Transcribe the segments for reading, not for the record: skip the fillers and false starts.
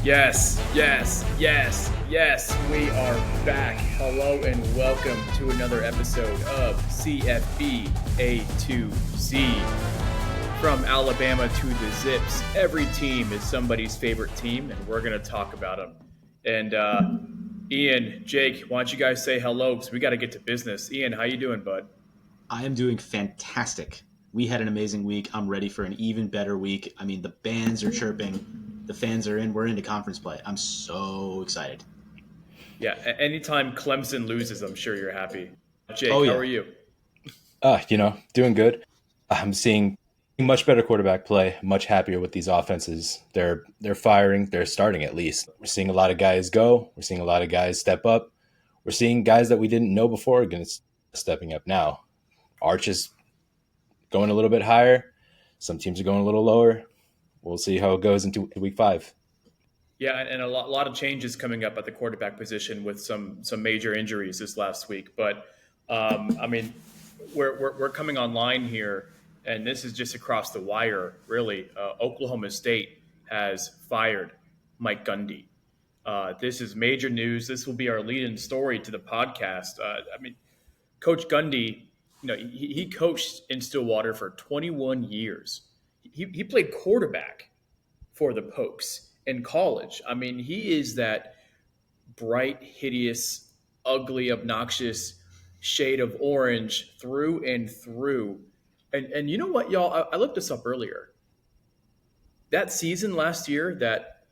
Yes, yes, yes, yes, we are back. Hello and welcome to another episode of CFB A-Z. From Alabama to the Zips, every team is somebody's favorite team, and we're going to talk about them. And Ian, Jake, why don't you guys say hello, because we got to get to business. Ian, how you doing, bud? I am doing fantastic. We had an amazing week. I'm ready for an even better week. I mean, the bands are chirping. The fans are in. We're into conference play. I'm so excited. Yeah, anytime Clemson loses, I'm sure you're happy. Jake, Oh, how yeah. are you? Doing good. I'm seeing much better quarterback play, much happier with these offenses. They're firing, they're starting at least. We're seeing a lot of guys go. We're seeing a lot of guys step up. We're seeing guys that we didn't know before stepping up now. Arch is going a little bit higher. Some teams are going a little lower. We'll see how it goes into week 5. Yeah, and a lot of changes coming up at the quarterback position with some major injuries this last week. But I mean, we're coming online here, and this is just across the wire. Really, Oklahoma State has fired Mike Gundy. This is major news. This will be our lead-in story to the podcast. I mean, Coach Gundy, he coached in Stillwater for 21 years. He played quarterback for the Pokes in college. I mean, he is that bright, hideous, ugly, obnoxious shade of orange through and through. And you know what, y'all? I looked this up earlier. That season last year, that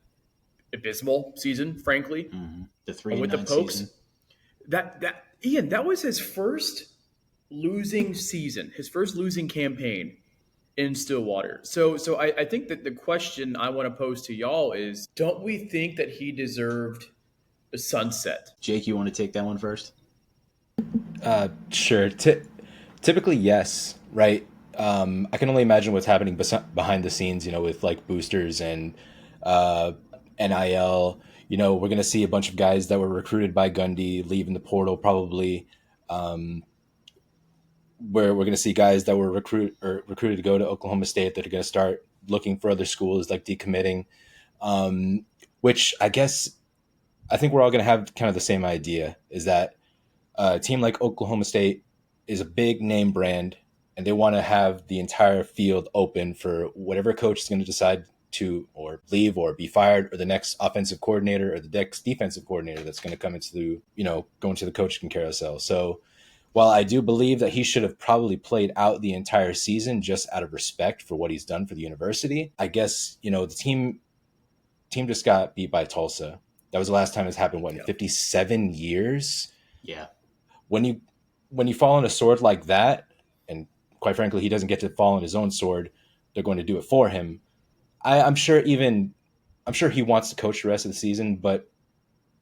abysmal season, frankly, The 3 and with the 9 Pokes, season. that Ian, that was his first losing season, his first losing campaign in Stillwater. So I think that the question I want to pose to y'all is, don't we think that he deserved a sunset? Jake, you want to take that one first? Sure. Typically, yes, right? I can only imagine what's happening behind the scenes, with like boosters and NIL. We're going to see a bunch of guys that were recruited by Gundy leaving the portal probably. Where we're going to see guys that were recruited to go to Oklahoma State that are going to start looking for other schools, like decommitting, which I think we're all going to have kind of the same idea, is that a team like Oklahoma State is a big name brand, and they want to have the entire field open for whatever coach is going to decide to or leave or be fired, or the next offensive coordinator or the next defensive coordinator that's going to come go into the coaching carousel. So while I do believe that he should have probably played out the entire season just out of respect for what he's done for the university, I guess, the team just got beat by Tulsa. That was the last time it's happened, in 57 years? Yeah. When you fall on a sword like that, and quite frankly, he doesn't get to fall on his own sword, they're going to do it for him. I'm sure he wants to coach the rest of the season, but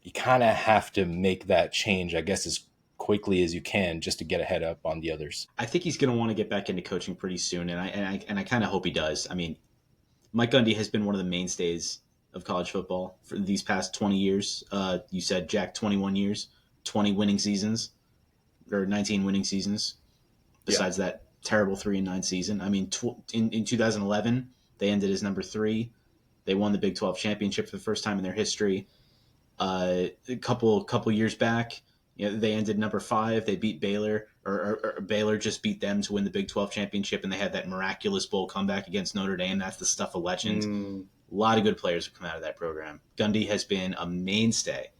you kind of have to make that change, I guess, as quickly as you can, just to get a head up on the others. I think he's going to want to get back into coaching pretty soon, and I kind of hope he does. I mean, Mike Gundy has been one of the mainstays of college football for these past 20 years. You said, Jack, 21 years, 20 winning seasons, or 19 winning seasons, besides that terrible 3 and 9 season. I mean, in 2011, they ended as number 3. They won the Big 12 championship for the first time in their history. A couple years back, they ended number 5. They beat Baylor, or Baylor just beat them to win the Big 12 championship, and they had that miraculous bowl comeback against Notre Dame. That's the stuff of legend. A lot of good players have come out of that program. Gundy has been a mainstay,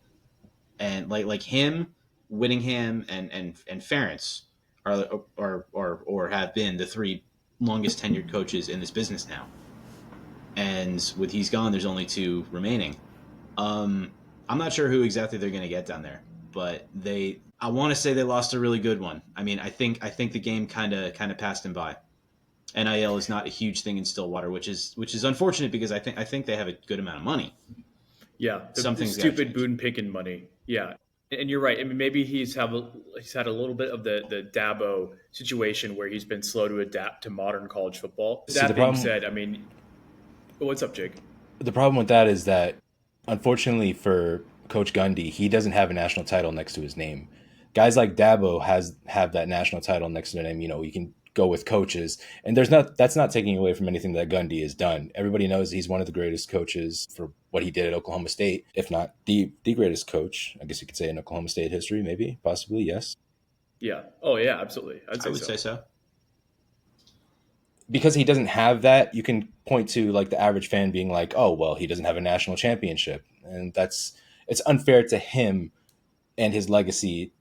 and like him, Whittingham and Ferentz are have been the 3 longest tenured coaches in this business now. And with he's gone, there's only 2 remaining. I'm not sure who exactly they're going to get down there, but I want to say they lost a really good one. I mean, I think the game kind of passed him by. NIL is not a huge thing in Stillwater, which is unfortunate, because I think they have a good amount of money. Yeah, the stupid Boone Pickens money. Yeah, and you're right. I mean, maybe he's had a little bit of the Dabo situation where he's been slow to adapt to modern college football. That being said, I mean, what's up, Jake? The problem with that is that, unfortunately for Coach Gundy, he doesn't have a national title next to his name. Guys like Dabo have that national title next to their name. You can go with coaches. And that's not taking away from anything that Gundy has done. Everybody knows he's one of the greatest coaches for what he did at Oklahoma State, if not the greatest coach, I guess you could say, in Oklahoma State history, maybe, possibly, yes. Yeah. Oh yeah, absolutely. I would say so. Because he doesn't have that, you can point to like the average fan being like, oh, well, he doesn't have a national championship. And it's unfair to him and his legacy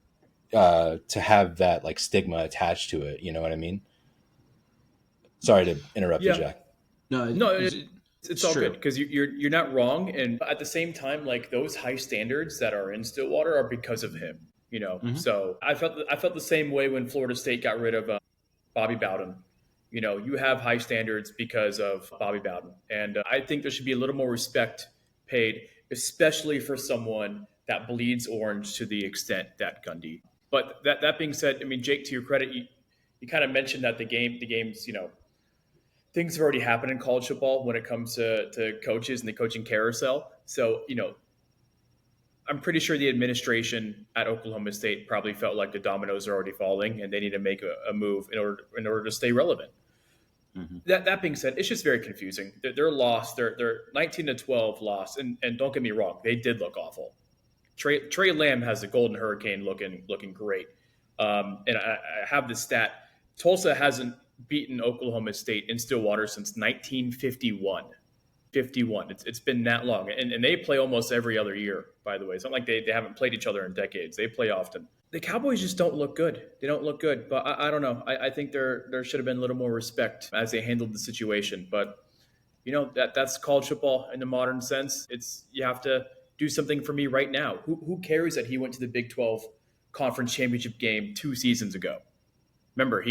to have that like stigma attached to it. You know what I mean? Sorry to interrupt you, Yeah. Jack. No, it's all true. good because you're not wrong, and at the same time, like those high standards that are in Stillwater are because of him. So I felt the same way when Florida State got rid of Bobby Bowden. You have high standards because of Bobby Bowden, and I think there should be a little more respect paid, especially for someone that bleeds orange to the extent that Gundy. But that being said, I mean, Jake, to your credit, you kind of mentioned that the games, things have already happened in college football when it comes to coaches and the coaching carousel. So, I'm pretty sure the administration at Oklahoma State probably felt like the dominoes are already falling and they need to make a move in order to stay relevant. Mm-hmm. That being said, it's just very confusing. They're lost. They're 19-12 lost, and don't get me wrong, they did look awful. Trey Lamb has the Golden Hurricane looking great, and I have the stat: Tulsa hasn't beaten Oklahoma State in Stillwater since 1951. 51. It's been that long, and they play almost every other year. By the way, it's not like they haven't played each other in decades. They play often. The Cowboys just don't look good. They don't look good, but I don't know. I think there should have been a little more respect as they handled the situation. But that's college football in the modern sense. It's you have to do something for me right now. Who cares that he went to the Big 12 conference championship game 2 seasons ago? Remember,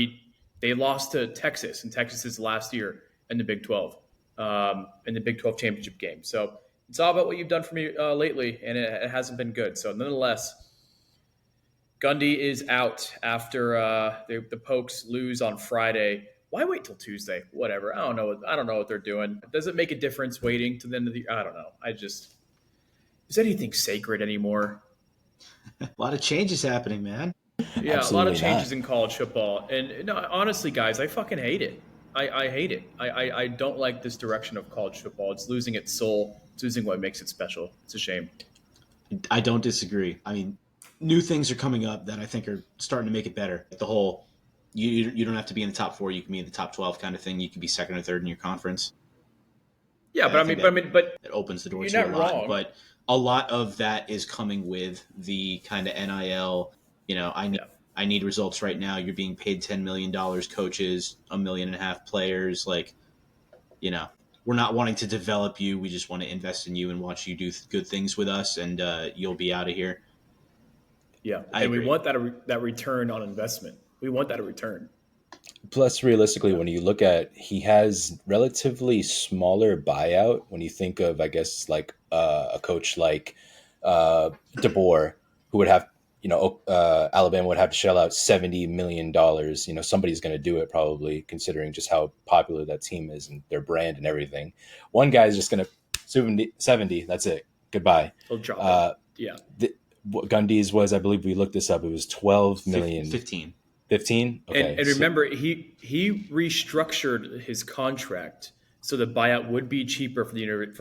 they lost to Texas in Texas's last year in the Big 12, in the Big 12 championship game. So it's all about what you've done for me lately, and it hasn't been good. So nonetheless, Gundy is out after the Pokes lose on Friday. Why wait till Tuesday? Whatever. I don't know what they're doing. Does it make a difference waiting to the end of the year? I don't know. Is anything sacred anymore? A lot of changes happening, man. Yeah, Absolutely a lot of changes not. in college football. And no, honestly, guys, I fucking hate it. I hate it. I don't like this direction of college football. It's losing its soul. It's losing what makes it special. It's a shame. I don't disagree. I mean, new things are coming up that I think are starting to make it better. The whole you don't have to be in the top 4, you can be in the top 12 kind of thing. You can be second or third in your conference. Yeah, but it opens the door you're to a not lot. wrong. But a lot of that is coming with the kind of NIL. I need results right now. You're being paid $10 million, coaches, $1.5 million players. We're not wanting to develop you. We just want to invest in you and watch you do good things with us, and you'll be out of here. Yeah, I agree. we want that return on investment. We want that return. Plus, realistically, when you look at, he has relatively smaller buyout. When you think of, I guess, like a coach like DeBoer, who would have, Alabama would have to shell out $70 million. Somebody's going to do it probably, considering just how popular that team is and their brand and everything. One guy's just going to 70. That's it. Goodbye. He'll drop it. Yeah. Gundy's was, I believe we looked this up. It was 12 million. 15. 15? Okay. And remember, he restructured his contract so the buyout would be cheaper for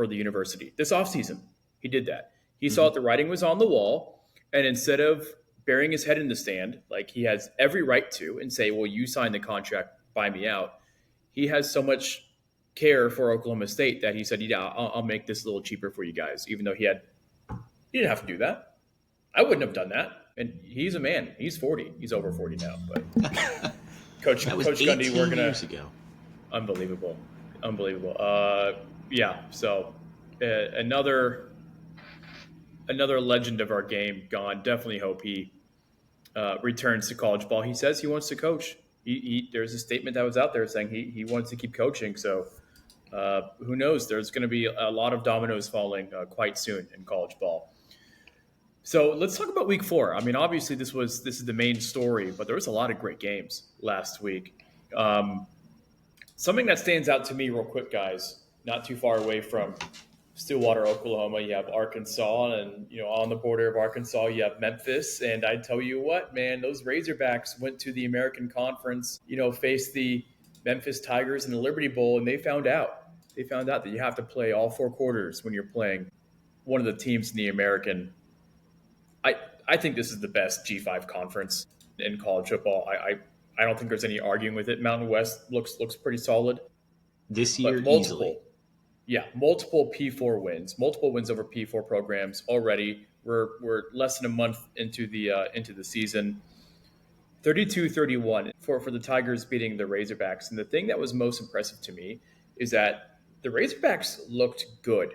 the university. This offseason, he did that. He saw that the writing was on the wall, and instead of burying his head in the stand, like he has every right to, and say, well, you signed the contract, buy me out, he has so much care for Oklahoma State that he said, yeah, I'll make this a little cheaper for you guys, even though he didn't have to do that. I wouldn't have done that. And he's a man. He's 40. He's over 40 now. But Coach Gundy, we're gonna. Years ago. Unbelievable. Yeah. So another legend of our game gone. Definitely hope he returns to college ball. He says he wants to coach. There's a statement that was out there saying he wants to keep coaching. So who knows? There's going to be a lot of dominoes falling quite soon in college ball. So let's talk about week 4. I mean, obviously this is the main story, but there was a lot of great games last week. Something that stands out to me real quick, guys, not too far away from Stillwater, Oklahoma. You have Arkansas, and on the border of Arkansas, you have Memphis. And I tell you what, man, those Razorbacks went to the American Conference. Faced the Memphis Tigers in the Liberty Bowl, and they found out. They found out that you have to play all 4 quarters when you're playing one of the teams in the American. I think this is the best G5 conference in college football. I don't think there's any arguing with it. Mountain West looks pretty solid. This year, But multiple, easily. yeah, multiple P4 wins, multiple wins over P4 programs already. We're less than a month into the season. 32-31 for the Tigers beating the Razorbacks. And the thing that was most impressive to me is that the Razorbacks looked good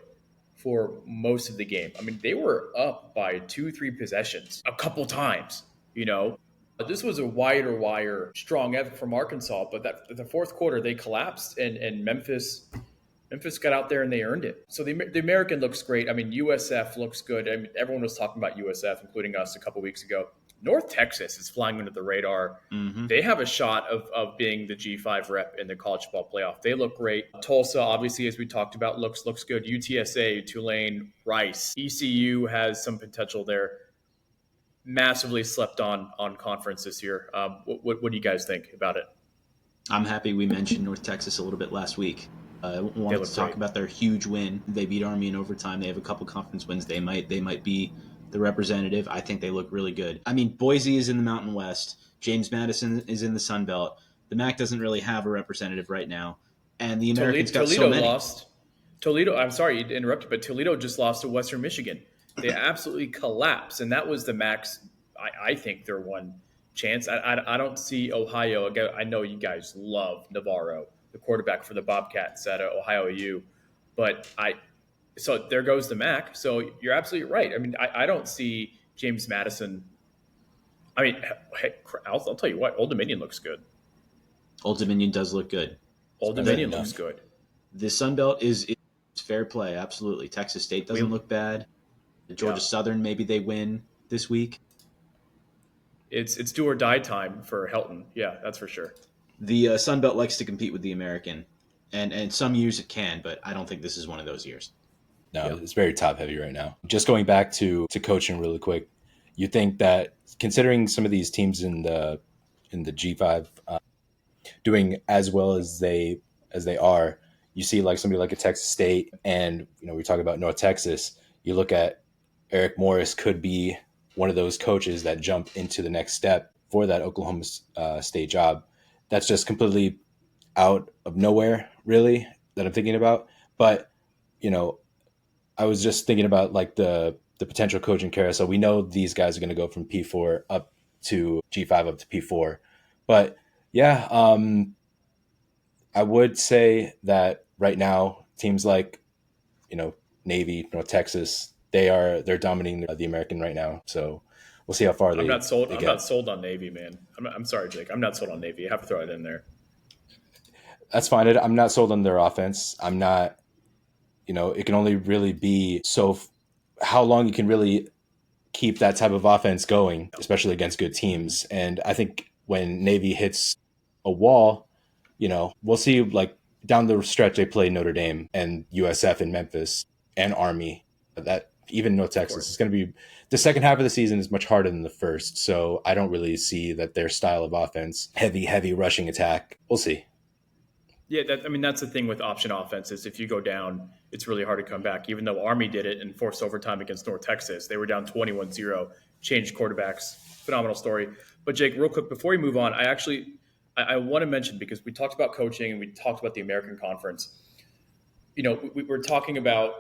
for most of the game. I mean, they were up by 2-3 possessions a couple times. This was a wire strong effort from Arkansas, but that the fourth quarter they collapsed, and Memphis got out there and they earned it. So the American looks great. I mean, USF looks good. I mean, everyone was talking about USF, including us a couple weeks ago. North Texas is flying under the radar. Mm-hmm. They have a shot of being the G5 rep in the college football playoff. They look great. Tulsa, obviously, as we talked about, looks good. UTSA, Tulane, Rice. ECU has some potential there. Massively slept on conference this year. What do you guys think about it? I'm happy we mentioned North Texas a little bit last week. I wanted to talk about their huge win. They beat Army in overtime. They have a couple conference wins. They might be the representative. I think they look really good. I mean, Boise is in the Mountain West. James Madison is in the Sun Belt. The MAC doesn't really have a representative right now. And the Americans got so many. Lost. Toledo, I'm sorry to interrupt you, but Toledo just lost to Western Michigan. They absolutely collapsed, and that was the MAC's, I think, their one chance. I don't see Ohio. I know you guys love Navarro, the quarterback for the Bobcats at Ohio U, but so there goes the MAC. So you're absolutely right. I mean, I don't see James Madison. I mean, hey, I'll tell you what, Old Dominion looks good. Old Dominion does look good. Old Dominion looks good. The Sun Belt is fair play, absolutely. Texas State doesn't look bad. Georgia Southern, maybe they win this week. It's do or die time for Helton. Yeah, that's for sure. The Sun Belt likes to compete with the American, and some years it can, but I don't think this is one of those years. No, It's very top heavy right now. Just going back to coaching really quick, you think that considering some of these teams in the G5 doing as well as they are, you see like somebody like a Texas State, and we talk about North Texas. You look at Eric Morris could be one of those coaches that jump into the next step for that Oklahoma State job. That's just completely out of nowhere, really, that I'm thinking about. But, I was just thinking about like the potential coaching carousel. We know these guys are going to go from P4 up to G5 up to P4. But yeah, I would say that right now teams like, Navy, North Texas, they're dominating the American right now. So we'll see how far I'm not sold. I'm not sold on Navy, man. I'm sorry, Jake. I'm not sold on Navy. I have to throw it in there. That's fine. I'm not sold on their offense. I'm not. It can only really be so. How long you can really keep that type of offense going, especially against good teams. And I think when Navy hits a wall, we'll see. Like down the stretch, they play Notre Dame and USF and Memphis and Army. That even North Texas is going to be the second half of the season is much harder than the first. So I don't really see that their style of offense, heavy rushing attack. We'll see. Yeah, that's the thing with option offenses. If you go down, it's really hard to come back. Even though Army did it and forced overtime against North Texas, they were down 21-0, changed quarterbacks. Phenomenal story. But Jake, real quick, before we move on, I want to mention, because we talked about coaching and we talked about the American Conference. We're talking about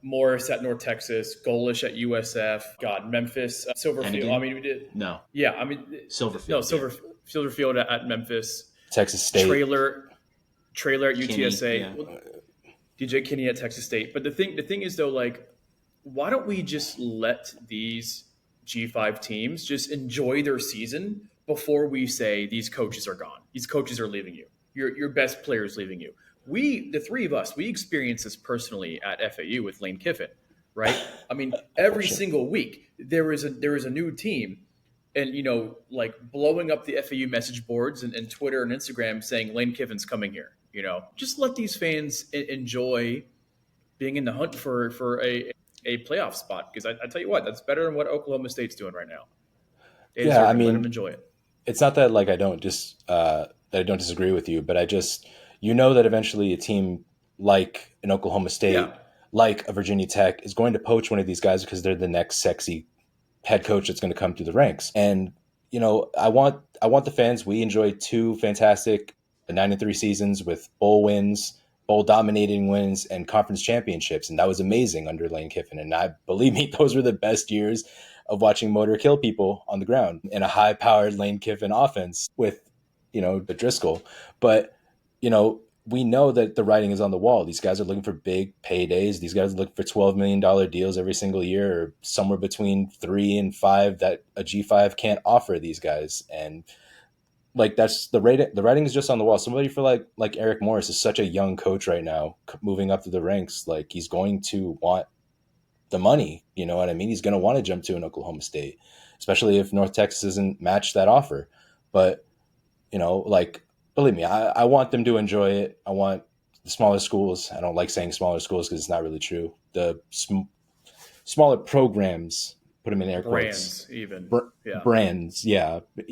Morris at North Texas, Golish at USF, Memphis, Silverfield. Hennigan? I mean, we did. No. Yeah, I mean, Silverfield. No, Silverfield at Memphis. Texas State. Trailer at UTSA. Yeah. Well, DJ Kinney at Texas State. But the thing is, though, like, why don't we just let these G5 teams just enjoy their season before we say these coaches are gone? These coaches are leaving you. Your best players leaving you. The three of us, we experienced this personally at FAU with Lane Kiffin, right? I mean, every single week there is a new team, and like blowing up the FAU message boards and Twitter and Instagram saying Lane Kiffin's coming here. Just let these fans enjoy being in the hunt for a playoff spot. Because I tell you what, that's better than what Oklahoma State's doing right now. They Yeah, deserve I it. Let them mean, enjoy it. it's not that like I don't disagree with you, but I just that eventually a team like an Oklahoma Yeah, State, like a Virginia Tech, is going to poach one of these guys because they're the next sexy head coach that's going to come through the ranks. And I want the fans. We enjoyed two fantastic 9-3 seasons with bowl wins, bowl dominating wins, and conference championships, and that was amazing under Lane Kiffin. And I believe me, those were the best years of watching Motor kill people on the ground in a high-powered Lane Kiffin offense with the Driscoll. But we know that the writing is on the wall. These guys are looking for big paydays. These guys are looking for $12 million deals every single year, or somewhere between 3 and 5 that a G5 can't offer these guys. And like that's the rating. The writing is just on the wall. Somebody for like Eric Morris is such a young coach right now, moving up to the ranks. Like he's going to want the money. You know what I mean? He's going to want to jump to an Oklahoma State, especially if North Texas doesn't match that offer. But like, believe me, I want them to enjoy it. I want the smaller schools. I don't like saying smaller schools because it's not really true. The smaller programs, put them in air quotes. brands even. Yeah. Brands, yeah. They're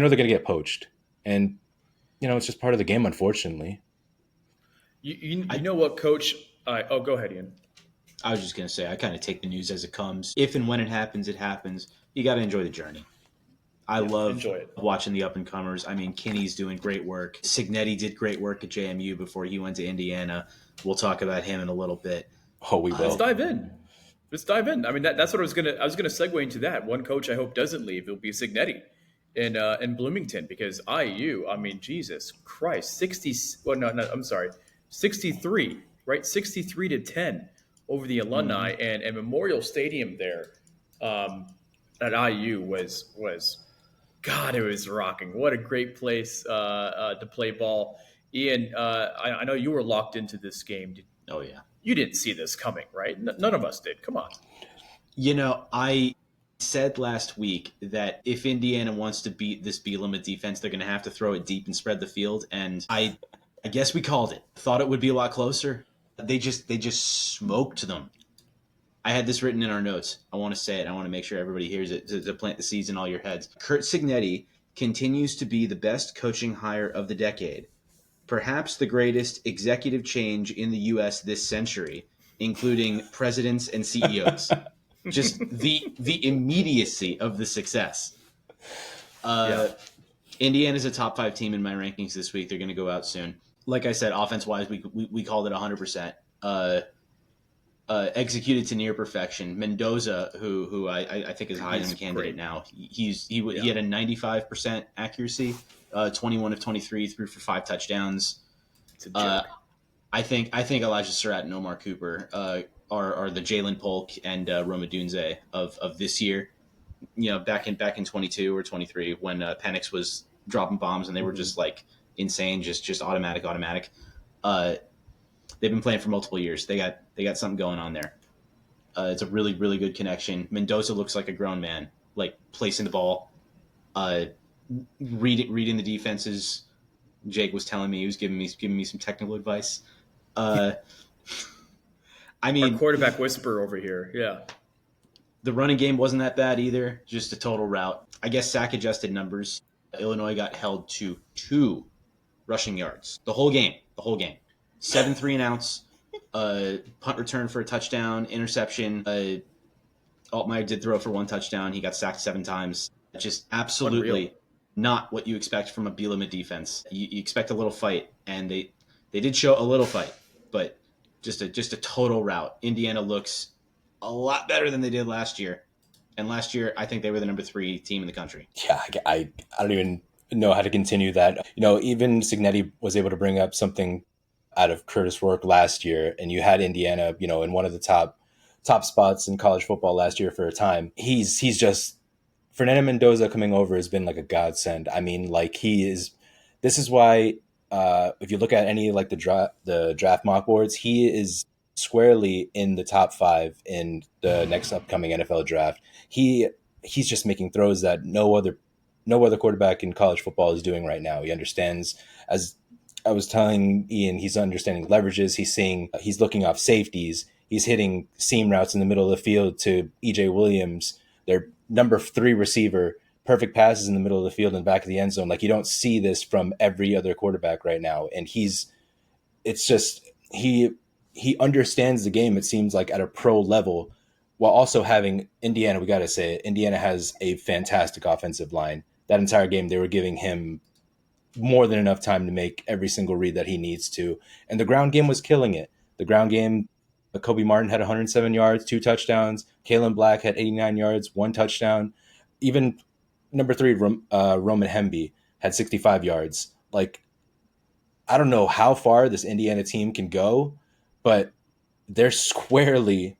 going to get poached. And, it's just part of the game, unfortunately. You know what, Coach? Go ahead, Ian. I was just going to say, I kind of take the news as it comes. If and when it happens, it happens. You got to enjoy the journey. I love watching the up-and-comers. I mean, Kinney's doing great work. Signetti did great work at JMU before he went to Indiana. We'll talk about him in a little bit. Oh, we will. Let's dive in. I mean, that's what I was gonna segue into that. One coach I hope doesn't leave. It'll be Signetti in Bloomington, because IU. I mean, Jesus Christ, 60. Well, no, I'm sorry, 63. Right, 63-10 over the alumni, and Memorial Stadium there at IU was. God, it was rocking. What a great place to play ball. Ian, I know you were locked into this game. Oh, yeah. You didn't see this coming, right? None of us did. Come on. I said last week that if Indiana wants to beat this Bielema defense, they're going to have to throw it deep and spread the field. And I guess we called it. Thought it would be a lot closer. They just smoked them. I had this written in our notes. I want to say it. I want to make sure everybody hears it to plant the seeds in all your heads. Curt Signetti continues to be the best coaching hire of the decade. Perhaps the greatest executive change in the U.S. this century, including presidents and CEOs. Just the immediacy of the success. Indiana's a top 5 team in my rankings this week. They're going to go out soon. Like I said, offense-wise, we called it 100%. Executed to near perfection. Mendoza, who I think is a Heisman candidate now, he had a 95% accuracy, 21 of 23, threw for 5 touchdowns. It's a joke. I think Elijah Surratt and Omar Cooper are the Jalen Polk and Roma Dunze of this year. Back in 22 or 23 when Penix was dropping bombs and they were just like insane, just automatic. They've been playing for multiple years. They got something going on there. It's a really, really good connection. Mendoza looks like a grown man, like placing the ball, reading the defenses. Jake was telling me, he was giving me some technical advice. I mean, our quarterback whisperer over here. Yeah. The running game wasn't that bad either. Just a total rout. I guess sack adjusted numbers. Illinois got held to 2 rushing yards the whole game. 7 3-and-outs, punt return for a touchdown, interception. Altmaier did throw for 1 touchdown. He got sacked 7 times. Just absolutely Unreal. Not what you expect from a Bielema defense. You expect a little fight, and they did show a little fight, but just a total rout. Indiana looks a lot better than they did last year, and last year I think they were the number 3 team in the country. Yeah, I don't even know how to continue that. Even Signetti was able to bring up something out of Curtis Rourke last year, and you had Indiana, in one of the top spots in college football last year for a time. He's just Fernando Mendoza coming over has been like a godsend. I mean, like this is why if you look at any like the draft mock boards, he is squarely in the top 5 in the next upcoming NFL draft. He's just making throws that no other quarterback in college football is doing right now. He understands, as I was telling Ian, he's understanding leverages. He's looking off safeties. He's hitting seam routes in the middle of the field to EJ Williams, their number 3 receiver, perfect passes in the middle of the field in the back of the end zone. Like, you don't see this from every other quarterback right now. And it's just, he understands the game, it seems like, at a pro level, while also having Indiana. We got to say it, Indiana has a fantastic offensive line. That entire game, they were giving him more than enough time to make every single read that he needs to. And the ground game was killing it. The ground game, Kobe Martin had 107 yards, 2 touchdowns. Kalen Black had 89 yards, 1 touchdown. Even number 3, Roman Hemby, had 65 yards. Like, I don't know how far this Indiana team can go, but they're squarely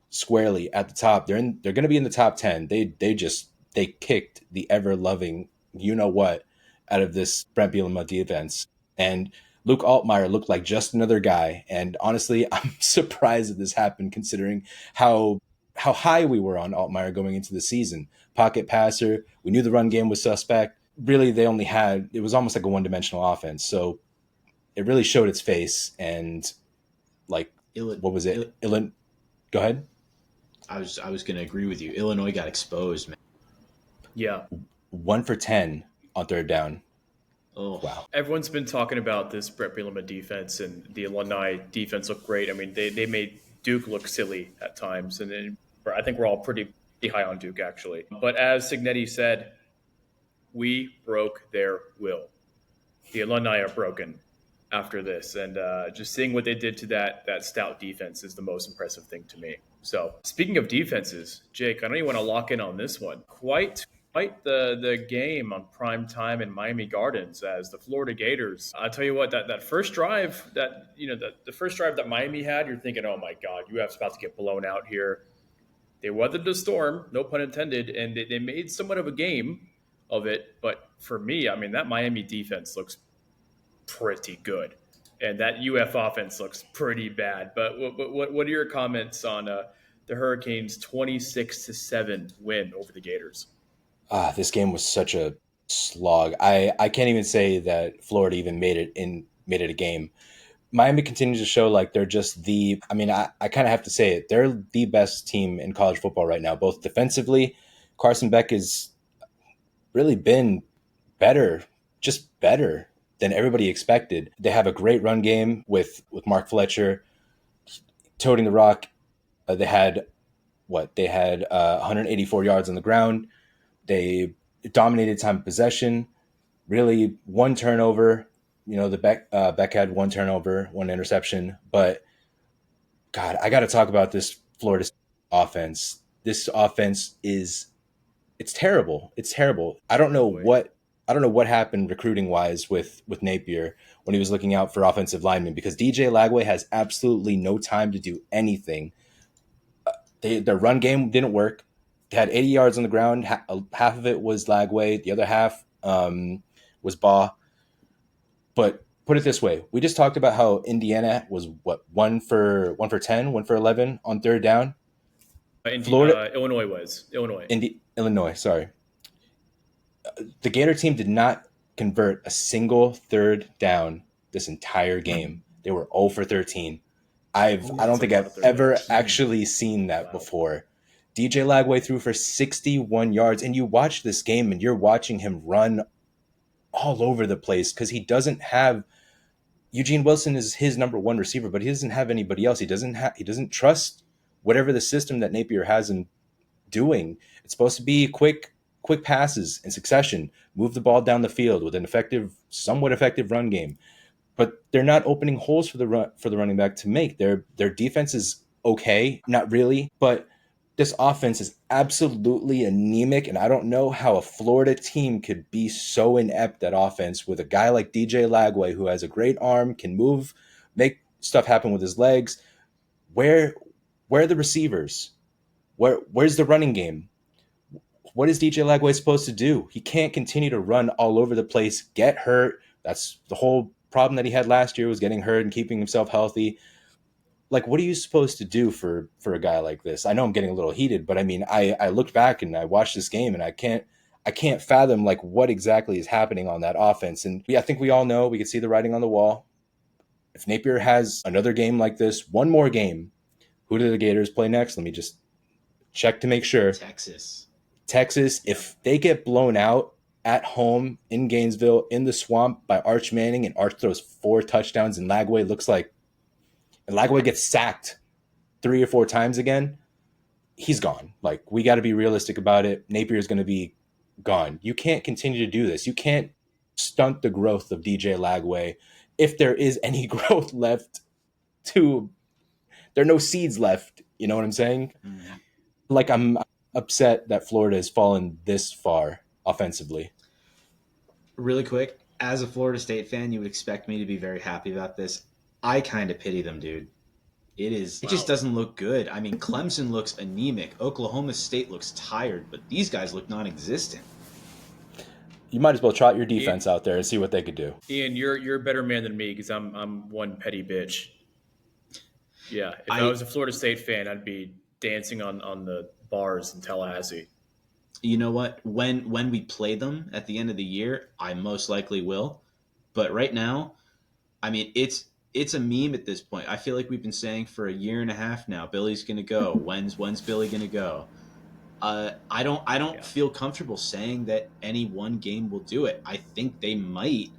at the top. They're going to be in the top 10. They kicked the ever loving what out of this Brent Bielema defense. And Luke Altmaier looked like just another guy. And honestly, I'm surprised that this happened, considering how high we were on Altmaier going into the season. Pocket passer. We knew the run game was suspect. Really, it was almost like a one-dimensional offense. So it really showed its face. And like, what was it? Go ahead. I was going to agree with you. Illinois got exposed, man. Yeah. 1 for 10 on third down. Oh wow! Everyone's been talking about this Brett Bielema defense, and the alumni defense looked great. I mean, they made Duke look silly at times, and then I think we're all pretty high on Duke, actually. But as Signetti said, we broke their will. The alumni are broken after this, and just seeing what they did to that stout defense is the most impressive thing to me. So, speaking of defenses, Jake, I know you want to lock in on this one. Quite the game on prime time in Miami Gardens as the Florida Gators. I'll tell you what, that first drive the first drive that Miami had, you're thinking, oh my God, UF's about to get blown out here. They weathered the storm, no pun intended, and they made somewhat of a game of it. But for me, I mean, that Miami defense looks pretty good, and that UF offense looks pretty bad. But what are your comments on the Hurricanes' 26-7 win over the Gators? This game was such a slog. I can't even say that Florida even made it a game. Miami continues to show like they're just I kind of have to say it. They're the best team in college football right now, both defensively. Carson Beck has really been better than everybody expected. They have a great run game with Mark Fletcher toting the rock. They had 184 yards on the ground. They dominated time of possession. Really, 1 turnover. The Beck had 1 turnover, 1 interception. But God, I got to talk about this Florida offense. This offense it's terrible. It's terrible. I don't know what happened recruiting wise with Napier when he was looking out for offensive linemen, because DJ Lagway has absolutely no time to do anything. Their run game didn't work. They had 80 yards on the ground. Half of it was Lagway. The other half was Baugh. But put it this way. We just talked about how Indiana was 1 for 10, 1 for 11 on third down. Florida, Illinois. Sorry. The Gator team did not convert a single third down this entire game. They were 0 for 13. I don't think I've ever actually seen that before. DJ Lagway threw for 61 yards, and you watch this game and you're watching him run all over the place because he doesn't have Eugene Wilson is his number 1 receiver, but he doesn't have anybody else. He doesn't trust whatever the system that Napier has him doing. It's supposed to be quick passes in succession, move the ball down the field with an somewhat effective run game. But they're not opening holes for the running back to make. Their defense is okay, not really, but this offense is absolutely anemic, and I don't know how a Florida team could be so inept at offense with a guy like DJ Lagway, who has a great arm, can move, make stuff happen with his legs. Where are the receivers? Where's the running game? What is DJ Lagway supposed to do? He can't continue to run all over the place, get hurt. That's the whole problem that he had last year, was getting hurt and keeping himself healthy. Like, what are you supposed to do for a guy like this? I know I'm getting a little heated, but I mean, I looked back and I watched this game and I can't fathom like what exactly is happening on that offense. And I think we all know, we could see the writing on the wall. If Napier has another game like this, one more game, who do the Gators play next? Let me just check to make sure. Texas, if they get blown out at home in Gainesville in the swamp by Arch Manning, and Arch throws 4 touchdowns and Lagway gets sacked 3 or 4 times again, he's gone. Like, we got to be realistic about it. Napier's going to be gone. You can't continue to do this. You can't stunt the growth of DJ Lagway. If there is any growth left there are no seeds left. You know what I'm saying? Mm-hmm. Like, I'm upset that Florida has fallen this far offensively. Really quick, as a Florida State fan, you would expect me to be very happy about this. I kind of pity them, dude. It just doesn't look good. I mean, Clemson looks anemic. Oklahoma State looks tired, but these guys look non-existent. You might as well trot your defense out there and see what they could do. Ian, you're a better man than me because I'm one petty bitch. Yeah, if I was a Florida State fan, I'd be dancing on the bars in Tallahassee. You know what? When we play them at the end of the year, I most likely will. But right now, I mean, it's a meme at this point. I feel like we've been saying for a year and a half now, Billy's going to go. When's Billy going to go? I don't feel comfortable saying that any one game will do it. I think they might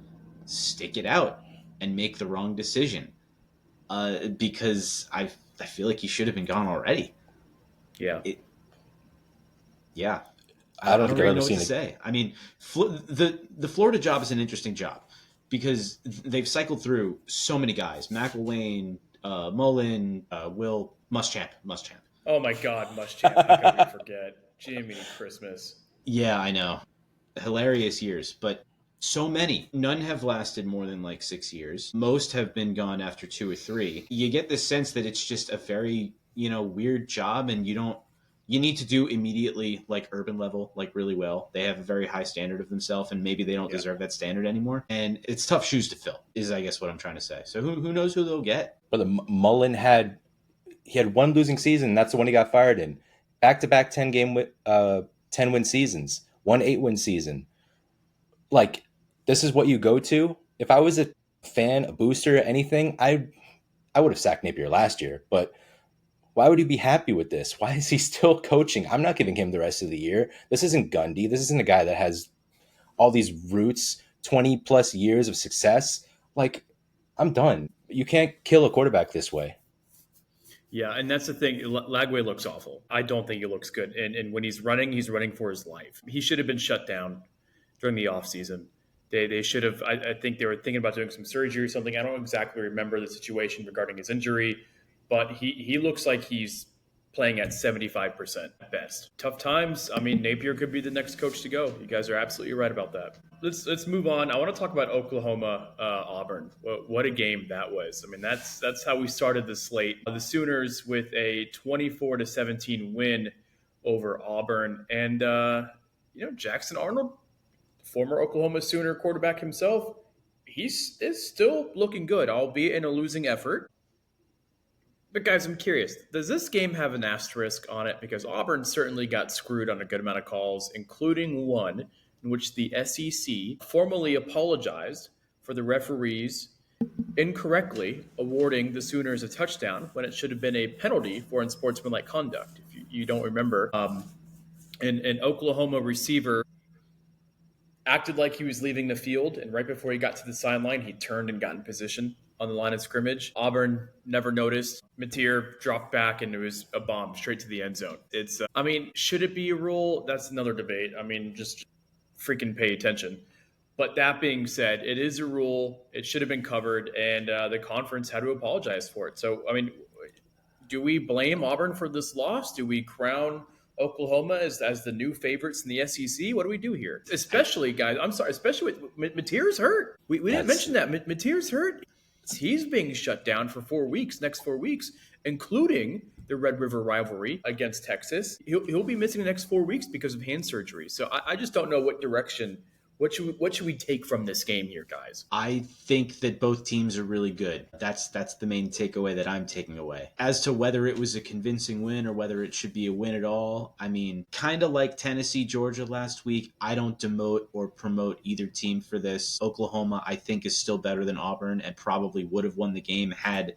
stick it out and make the wrong decision. Because I feel like he should have been gone already. Yeah. I don't really know what to say. I mean, the Florida job is an interesting job because they've cycled through so many guys: McElwain, Mullen, Will, Muschamp. Oh my God, Muschamp! How could we forget? Jiminy Christmas. Yeah, I know. Hilarious years, but so many. None have lasted more than like 6 years. Most have been gone after 2 or 3. You get the sense that it's just a very, weird job, and you need to do immediately like urban level, like really well. They have a very high standard of themselves, and maybe they don't deserve that standard anymore. And it's tough shoes to fill, is I guess what I'm trying to say. So who knows who they'll get? But Mullen had one losing season. And that's the one he got fired in. Back-to-back 10-win seasons. 1 8-win season. Like, this is what you go to. If I was a fan, a booster, anything, I would have sacked Napier last year. But why would he be happy with this? Why is he still coaching? I'm not giving him the rest of the year. This isn't Gundy. This isn't a guy that has all these roots, 20 plus years of success. Like, I'm done. You can't kill a quarterback this way. Yeah, and that's the thing. Lagway looks awful. I don't think he looks good. And when he's running for his life. He should have been shut down during the offseason. They should have. I think they were thinking about doing some surgery or something. I don't exactly remember the situation regarding his injury, but he looks like he's playing at 75% at best. Tough times. I mean, Napier could be the next coach to go. You guys are absolutely right about that. Let's move on. I want to talk about Oklahoma Auburn. What a game that was. I mean, that's how we started the slate. The Sooners with a 24-17 win over Auburn, and Jackson Arnold, former Oklahoma Sooner quarterback himself, is still looking good, albeit in a losing effort. But guys, I'm curious, does this game have an asterisk on it? Because Auburn certainly got screwed on a good amount of calls, including one in which the SEC formally apologized for the referees incorrectly awarding the Sooners a touchdown when it should have been a penalty for unsportsmanlike conduct. If you don't remember, an Oklahoma receiver acted like he was leaving the field, and right before he got to the sideline, he turned and got in position on the line of scrimmage. Auburn never noticed. Mateer dropped back, and it was a bomb straight to the end zone. Should it be a rule? That's another debate. I mean, just freaking pay attention. But that being said, it is a rule. It should have been covered, and the conference had to apologize for it. So, I mean, do we blame Auburn for this loss? Do we crown Oklahoma as the new favorites in the SEC? What do we do here? Especially, guys, I'm sorry, especially with Mateer's hurt. We didn't mention that. Mateer's hurt. He's being shut down for 4 weeks, next 4 weeks, including the Red River rivalry against Texas. He'll be missing the next 4 weeks because of hand surgery. So I just don't know what direction What should we take from this game here, guys? I think that both teams are really good. That's the main takeaway that I'm taking away. As to whether it was a convincing win or whether it should be a win at all, I mean, kind of like Tennessee, Georgia last week, I don't demote or promote either team for this. Oklahoma, I think, is still better than Auburn and probably would have won the game had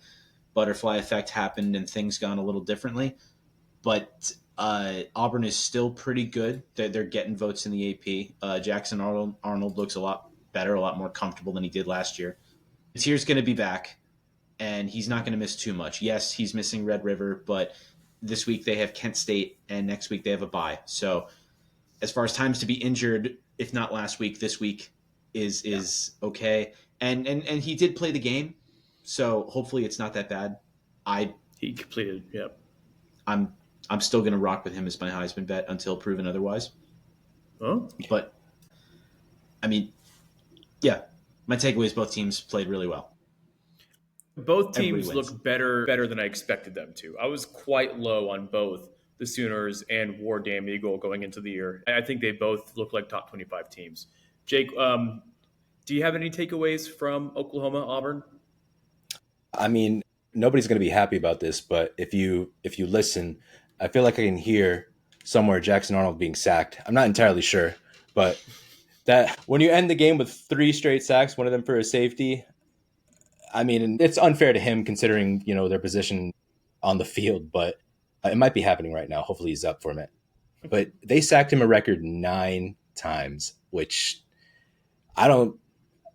butterfly effect happened and things gone a little differently. But Auburn is still pretty good. They're getting votes in the AP. Jackson Arnold looks a lot better, a lot more comfortable than he did last year. Tier's going to be back, and he's not going to miss too much. Yes, he's missing Red River, but this week they have Kent State, and next week they have a bye. So as far as times to be injured, if not last week, this week is okay. And he did play the game, so hopefully it's not that bad. He completed. Yep. I'm still going to rock with him as my Heisman bet until proven otherwise. Oh, But, I mean, yeah, my takeaway is both teams played really well. both teams Everybody wins. look better than I expected them to. I was quite low on both the Sooners and War Damn Eagle going into the year. I think they both look like top 25 teams. Jake, do you have any takeaways from Oklahoma Auburn? I mean, nobody's going to be happy about this, but if you listen, I feel like I can hear somewhere Jackson Arnold being sacked. I'm not entirely sure, but that when you end the game with 3 straight sacks, one of them for a safety, I mean, it's unfair to him considering, their position on the field, but it might be happening right now. Hopefully he's up for it. But they sacked him a record 9 times, which I'm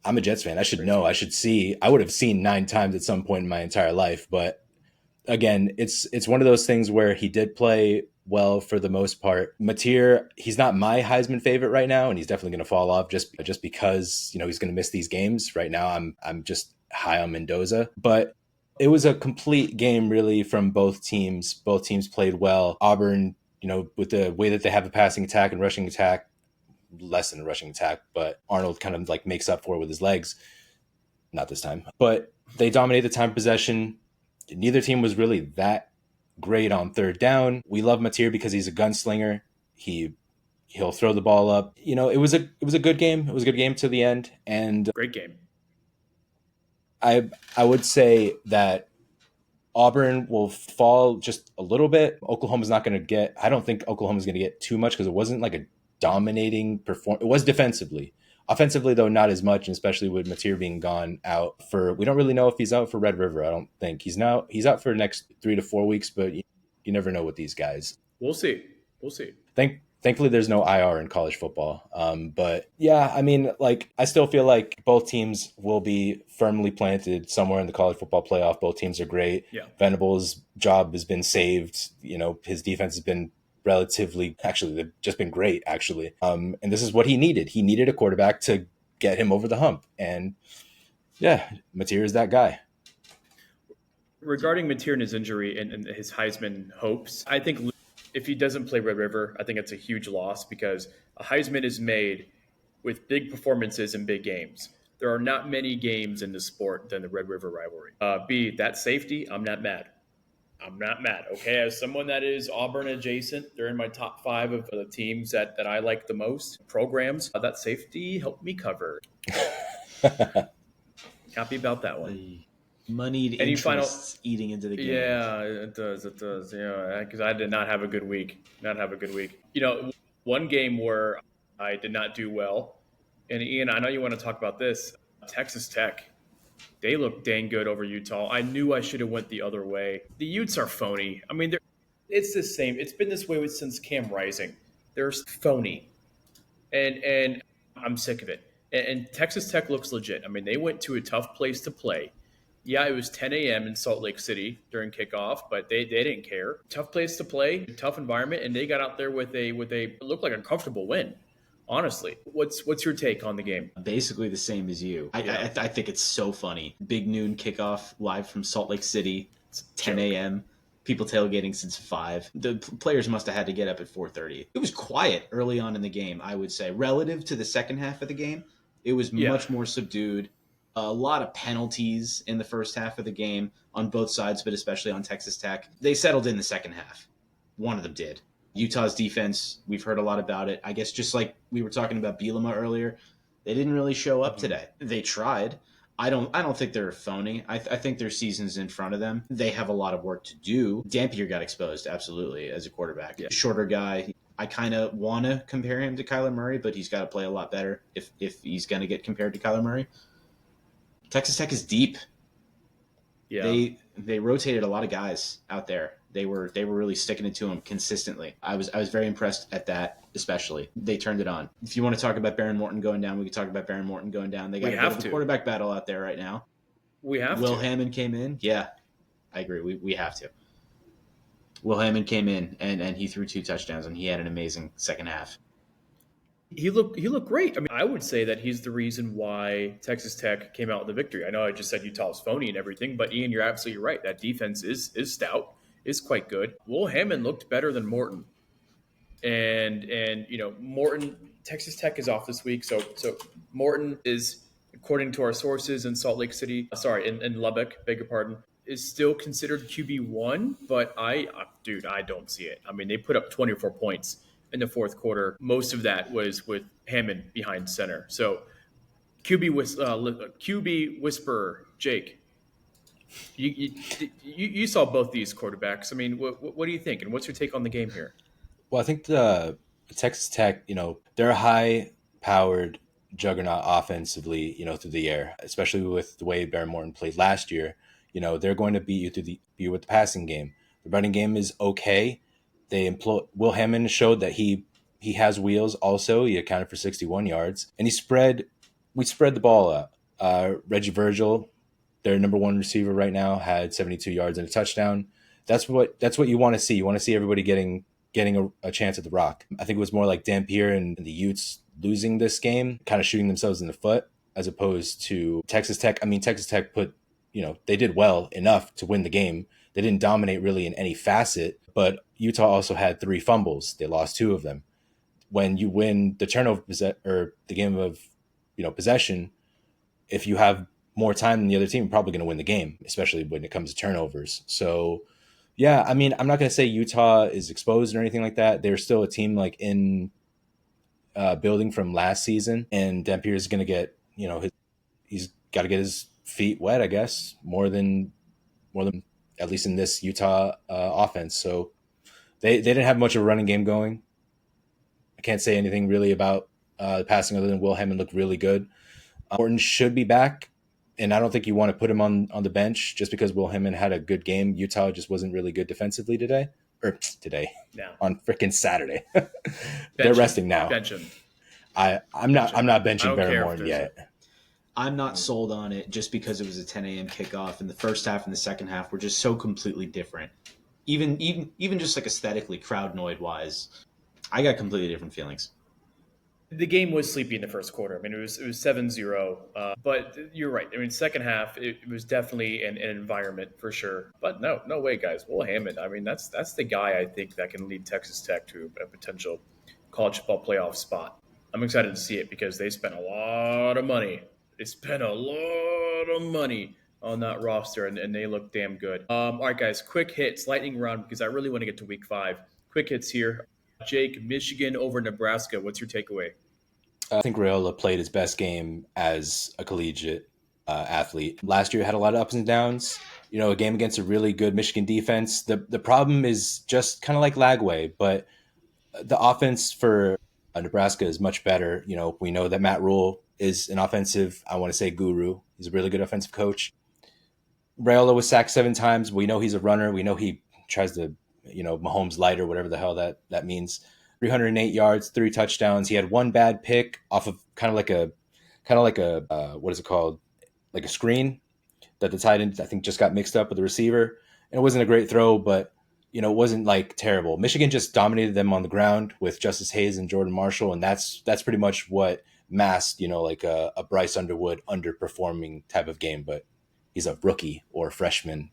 a Jets fan. I should know. I should see. I would have seen 9 times at some point in my entire life. But again, it's one of those things where he did play well for the most part. Mateer, he's not my Heisman favorite right now, and he's definitely going to fall off just because he's going to miss these games. Right now, I'm just high on Mendoza, but it was a complete game really from both teams. Both teams played well. Auburn, with the way that they have a passing attack and rushing attack, less than a rushing attack, but Arnold kind of like makes up for it with his legs. Not this time, but they dominate the time possession. Neither team was really that great on third down. We love Mateer because he's a gunslinger. He'll throw the ball up. It was a good game. It was a good game to the end, and Great game. I would say that Auburn will fall just a little bit. Oklahoma's not going to get. I don't think Oklahoma's going to get too much because it wasn't like a dominating performance. It was defensively. Offensively, though, not as much, and especially with Mateer being gone out for. We don't really know if he's out for Red River. I don't think he's out for the next 3 to 4 weeks, but you never know with these guys. We'll see. Thankfully, there's no IR in college football. But yeah, I mean, I still feel like both teams will be firmly planted somewhere in the college football playoff. Both teams are great. Yeah. Venable's job has been saved. His defense has been they've just been great, actually. And this is what he needed. He needed a quarterback to get him over the hump. And yeah, Mateer is that guy. Regarding Mateer and his injury and his Heisman hopes, I think if he doesn't play Red River, I think it's a huge loss because a Heisman is made with big performances in big games. There are not many games in the sport than the Red River rivalry. That safety, I'm not mad. Okay, as someone that is Auburn adjacent, they're in my top 5 of the teams that I like the most. Programs, that safety helped me cover. Happy about that one. Moneyed Any interests eating into the game. Yeah, it does. Yeah, because I did not have a good week. One game where I did not do well, and Ian, I know you want to talk about this. Texas Tech. They look dang good over Utah. I knew I should have went the other way. The Utes are phony. I mean, it's the same. It's been this way since Cam Rising. They're phony, and I'm sick of it. And Texas Tech looks legit. I mean, they went to a tough place to play. Yeah, it was 10 a.m. in Salt Lake City during kickoff, but they didn't care. Tough place to play, tough environment, and they got out there with a it looked like a comfortable win. Honestly, what's your take on the game? Basically the same as you. I think it's so funny. Big noon kickoff live from Salt Lake City. It's 10 a.m. People tailgating since 5. The players must have had to get up at 4:30. It was quiet early on in the game, I would say. Relative to the second half of the game, it was much more subdued. A lot of penalties in the first half of the game on both sides, but especially on Texas Tech. They settled in the second half. One of them did. Utah's defense, we've heard a lot about it. I guess just like we were talking about Bielema earlier, they didn't really show up today. They tried. I don't think they're phony. I think their season's in front of them. They have a lot of work to do. Dampier got exposed, absolutely, as a quarterback. Yeah. Shorter guy. I kind of want to compare him to Kyler Murray, but he's got to play a lot better if he's going to get compared to Kyler Murray. Texas Tech is deep. Yeah. They rotated a lot of guys out there. They were really sticking it to him consistently. I was very impressed at that, especially. They turned it on. If you want to talk about Baron Morton going down, we could talk about Baron Morton going down. They got a bit of a quarterback battle out there right now. We have Will to. Hammond came in. Yeah, I agree. We have to. Will Hammond came in and he threw 2 touchdowns and he had an amazing second half. He looked great. I mean, I would say that he's the reason why Texas Tech came out with the victory. I know I just said Utah's phony and everything, but Ian, you're absolutely right. That defense is stout, is quite good. Will Hammond looked better than Morton, and Morton. Texas Tech is off this week, so Morton is, according to our sources in Salt Lake City, in Lubbock, beg your pardon, is still considered QB1, but I don't see it. I mean, they put up 24 points in the fourth quarter. Most of that was with Hammond behind center. So QB whisperer, Jake, you saw both these quarterbacks. I mean, what do you think? And what's your take on the game here? Well, I think the Texas Tech, they're a high-powered juggernaut offensively, through the air, especially with the way Baron Morton played last year. They're going to beat you with the passing game. The running game is okay. Will Hammond showed that he has wheels also. He accounted for 61 yards. And we spread the ball out. Reggie Virgil, their number one receiver right now, had 72 yards and a touchdown. That's what you want to see. You want to see everybody getting a chance at the rock. I think it was more like Dampier and the Utes losing this game, kind of shooting themselves in the foot, as opposed to Texas Tech. I mean, Texas Tech they did well enough to win the game. They didn't dominate really in any facet, but Utah also had 3 fumbles. They lost 2 of them. When you win the turnover or the game of possession, if you have more time than the other team, you're probably going to win the game, especially when it comes to turnovers. So, yeah, I mean, I'm not going to say Utah is exposed or anything like that. They're still a team like in building from last season, and Dampier is going to get he's got to get his feet wet, I guess, more than at least in this Utah offense. So they didn't have much of a running game going. I can't say anything really about the passing other than Will Hammond looked really good. Morton should be back, and I don't think you want to put him on the bench just because Will Hammond had a good game. Utah just wasn't really good defensively today. On freaking Saturday. They're resting now. Bench him. I'm not benching Baron Morton yet. I'm not sold on it just because it was a 10 a.m. kickoff, and the first half and the second half were just so completely different. Even just like aesthetically, crowd noise wise, I got completely different feelings. The game was sleepy in the first quarter. I mean, it was 7-0. But you're right. I mean, second half, it was definitely an environment for sure. But no way, guys. Will Hammond, I mean, that's the guy I think that can lead Texas Tech to a potential college football playoff spot. I'm excited to see it because they spent a lot of money. On that roster, and they look damn good. All right, guys, quick hits, lightning round, because I really want to get to week 5. Quick hits here. Jake, Michigan over Nebraska. What's your takeaway? I think Raiola played his best game as a collegiate athlete. Last year had a lot of ups and downs. A game against a really good Michigan defense. The problem is just kind of like Lagway, but the offense for Nebraska is much better. We know that Matt Rule is an offensive, I want to say, guru. He's a really good offensive coach. Raiola was sacked 7 times. We know he's a runner. We know he tries to, Mahomes light or whatever the hell that means. 308 yards, 3 touchdowns. He had 1 bad pick off of kind of like a what is it called? Like a screen that the tight end, I think, just got mixed up with the receiver. And it wasn't a great throw, but, it wasn't like terrible. Michigan just dominated them on the ground with Justice Hayes and Jordan Marshall. And that's pretty much what masked, like a Bryce Underwood underperforming type of game, but he's a rookie or a freshman,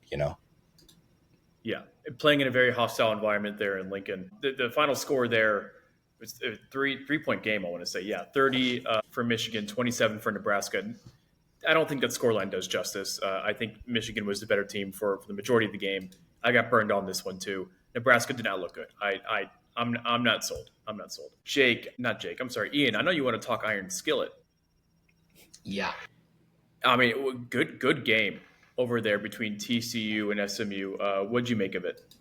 Yeah, playing in a very hostile environment there in Lincoln. The final score there was a 3-point game, I want to say. Yeah, 30 for Michigan, 27 for Nebraska. I don't think that scoreline does justice. I think Michigan was the better team for the majority of the game. I got burned on this one too. Nebraska did not look good. I'm not sold. I'm not sold. Jake, not Jake. I'm sorry, Ian. I know you want to talk Iron Skillet. Yeah. I mean, good game over there between TCU and SMU. What'd you make of it?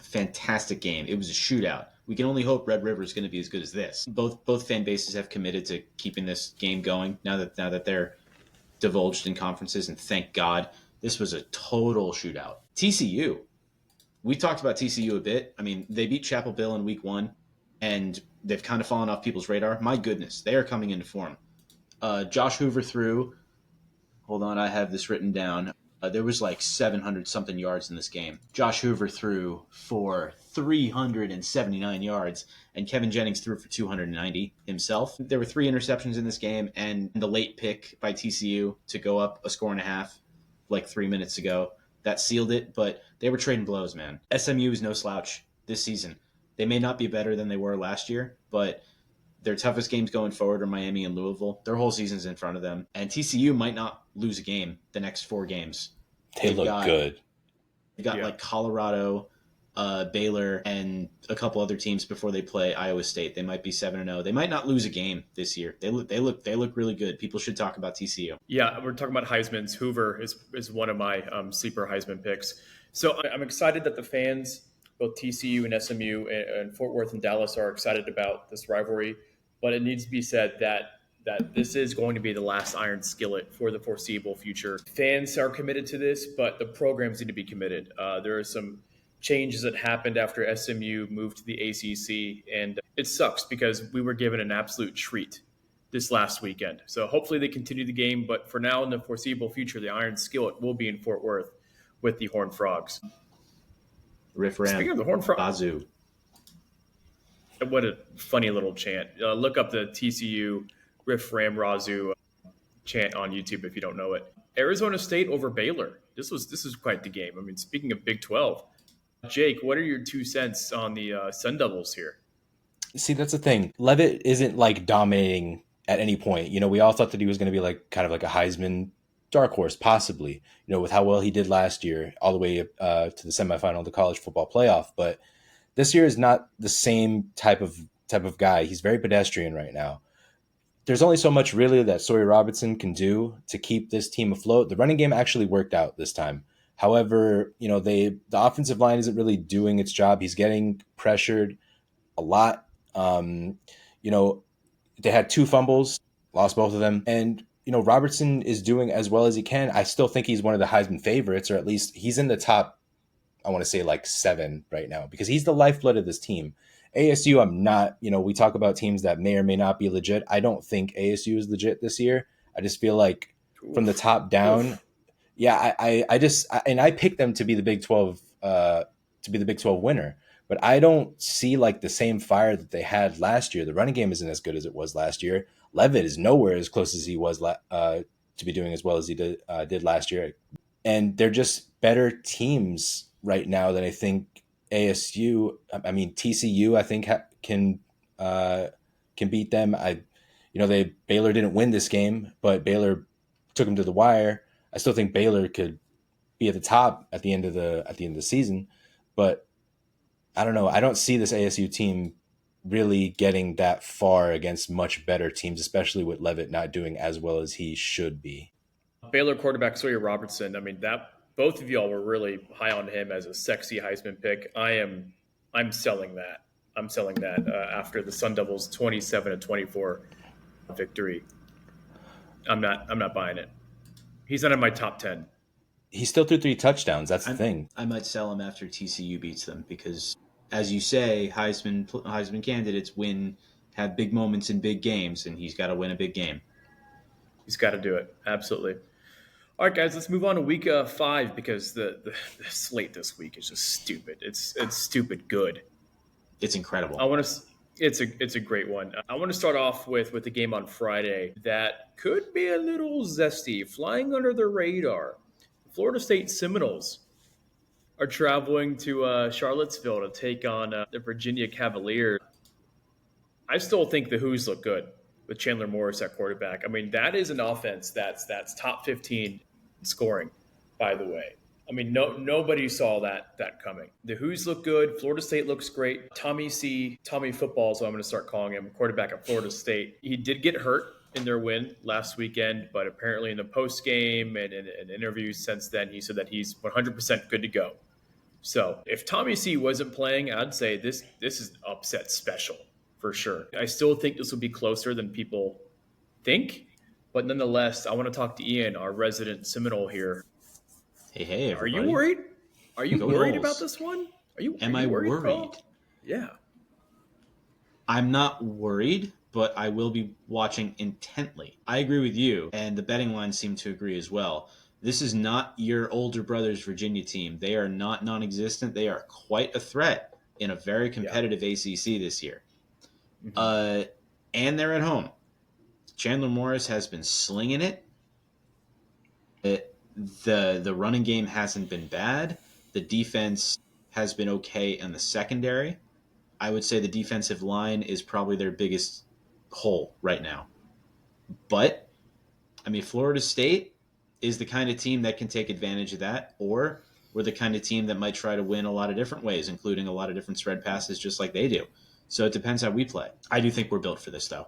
Fantastic game. It was a shootout. We can only hope Red River is going to be as good as this. Both fan bases have committed to keeping this game going now that they're divulged in conferences, and thank God. This was a total shootout. TCU. We talked about TCU a bit. I mean, they beat Chapel Hill in week 1, and they've kind of fallen off people's radar. My goodness, they are coming into form. Josh Hoover threw. Hold on, I have this written down. There was like 700 something yards in this game. Josh Hoover threw for 379 yards, and Kevin Jennings threw for 290 himself. There were 3 interceptions in this game, and the late pick by TCU to go up a score and a half like 3 minutes ago, that sealed it, but they were trading blows, man. SMU is no slouch this season. They may not be better than they were last year, but their toughest games going forward are Miami and Louisville. Their whole season's in front of them. And TCU might not lose a game the next 4 games. They look good. They've got like Colorado, Baylor, and a couple other teams before they play Iowa State. They might be 7-0. They might not lose a game this year. They look really good. People should talk about TCU. Yeah, we're talking about Heisman's. Hoover is one of my sleeper Heisman picks. So I'm excited that the fans, both TCU and SMU and Fort Worth and Dallas, are excited about this rivalry. But it needs to be said that this is going to be the last Iron Skillet for the foreseeable future. Fans are committed to this, but the programs need to be committed. There are some changes that happened after SMU moved to the ACC, and it sucks because we were given an absolute treat this last weekend. So hopefully they continue the game, but for now in the foreseeable future, the Iron Skillet will be in Fort Worth with the Horned Frogs. Riff Ram. Speaking of the Horned Frogs, Bazoo. What a funny little chant. Look up the TCU Riff Ram Razoo chant on YouTube if you don't know it. Arizona State over Baylor. This is quite the game. I mean, speaking of Big 12, Jake, what are your 2 cents on the Sun Devils here? See, that's the thing. Levitt isn't like dominating at any point. You know, we all thought that he was going to be like kind of like a Heisman dark horse, possibly. You know, with how well he did last year, all the way to the semifinal of the college football playoff. But this year is not the same type of guy. He's very pedestrian right now. There's only so much really that Sawyer Robertson can do to keep this team afloat. The running game actually worked out this time. However, you know, the offensive line isn't really doing its job. He's getting pressured a lot. You know, they had 2 fumbles, lost both of them. And, you know, Robertson is doing as well as he can. I still think he's one of the Heisman favorites, or at least he's in the top, I want to say like 7 right now, because he's the lifeblood of this team. ASU, I'm not, you know, we talk about teams that may or may not be legit. I don't think ASU is legit this year. I just feel like from the top down, I picked them to be the Big 12, winner, but I don't see like the same fire that they had last year. The running game isn't as good as it was last year. Levitt is nowhere as close as he was to be doing as well as he did last year. And they're just better teams right now than I think ASU. I mean, TCU, I think can beat them. Baylor didn't win this game, but Baylor took them to the wire. I still think Baylor could be at the top at the end of the season, but I don't know. I don't see this ASU team really getting that far against much better teams, especially with Levitt not doing as well as he should be. Baylor quarterback Sawyer Robertson. I mean, that both of y'all were really high on him as a sexy Heisman pick. I'm selling that. I'm selling that after the Sun Devils 27-24 victory. I'm not buying it. He's not in my top 10. He still threw 3 touchdowns. That's the thing. I might sell him after TCU beats them because, as you say, Heisman candidates have big moments in big games, and he's got to win a big game. He's got to do it. Absolutely. All right, guys, let's move on to week 5 because the slate this week is just stupid. It's stupid good. It's incredible. It's a great one. I want to start off with the game on Friday that could be a little zesty, flying under the radar. Florida State Seminoles are traveling to Charlottesville to take on the Virginia Cavaliers. I still think the Hoos look good with Chandler Morris at quarterback. I mean, that is an offense that's top 15 scoring, by the way. I mean, nobody saw that coming. The Who's look good. Florida State looks great. Tommy Football is what I'm going to start calling him, quarterback at Florida State. He did get hurt in their win last weekend, but apparently in the post game and in interviews since then, he said that he's 100% good to go. So if Tommy C wasn't playing, I'd say this is upset special for sure. I still think this will be closer than people think, but nonetheless, I want to talk to Ian, our resident Seminole here. Hey, Are you everybody. worried? Are you Go worried Noles. about this one? Are Am you I worried, worried? Carl? Yeah. I'm not worried, but I will be watching intently. I agree with you, and the betting lines seem to agree as well. This is not your older brother's Virginia team. They are not non-existent. They are quite a threat in a very competitive ACC this year. Mm-hmm. And they're at home. Chandler Morris has been slinging it. The running game hasn't been bad. The defense has been okay in the secondary. I would say the defensive line is probably their biggest hole right now. But, I mean, Florida State is the kind of team that can take advantage of that, or we're the kind of team that might try to win a lot of different ways, including a lot of different spread passes just like they do. So it depends how we play. I do think we're built for this, though.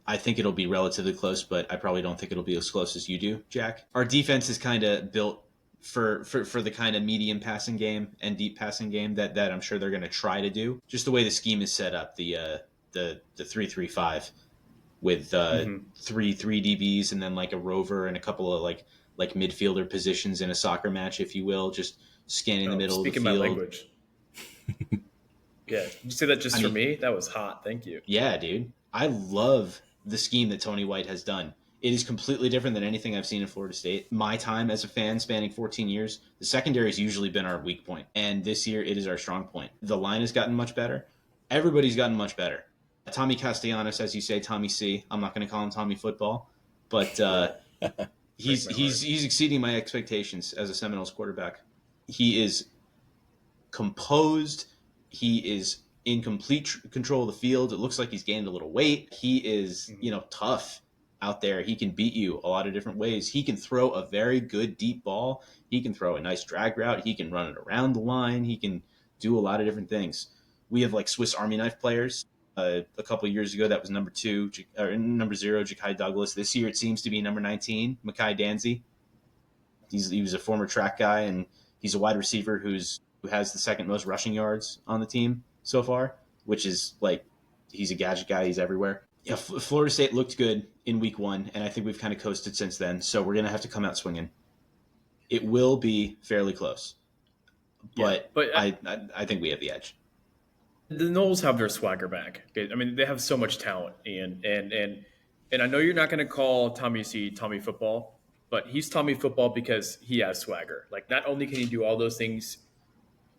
I think it'll be relatively close, but I probably don't think it'll be as close as you do, Jack. Our defense is kind of built for the kind of medium passing game and deep passing game that I'm sure they're going to try to do. Just the way the scheme is set up, the 3-3-5 with Mm-hmm. three DBs and then like a rover and a couple of like midfielder positions in a soccer match, if you will, just scanning the middle of the Speaking my field. language. Yeah. Did you say that just I for mean, me? That was hot. Thank you. Yeah, dude. I love the scheme that Tony White has done. It is completely different than anything I've seen in Florida State. My time as a fan spanning 14 years, the secondary has usually been our weak point. And this year, it is our strong point. The line has gotten much better. Everybody's gotten much better. Tommy Castellanos, as you say, Tommy C. I'm not going to call him Tommy Football, but he's exceeding my expectations as a Seminoles quarterback. He is composed. He is in complete control of the field. It looks like he's gained a little weight. He is, tough out there. He can beat you a lot of different ways. He can throw a very good deep ball. He can throw a nice drag route. He can run it around the line. He can do a lot of different things. We have like Swiss Army knife players. A couple of years ago, that was number 0, Ja'Kai Douglas. This year, it seems to be number 19, Makai Danzy. He was a former track guy, and he's a wide receiver who has the second most rushing yards on the team so far, which is like he's a gadget guy. He's everywhere. Yeah, Florida State looked good in week 1, and I think we've kind of coasted since then. So we're gonna have to come out swinging. It will be fairly close, but, I think we have the edge. The Knowles have their swagger back. I mean, they have so much talent, Ian, and I know you're not going to call Tommy C Tommy Football, but he's Tommy Football because he has swagger. Like, not only can he do all those things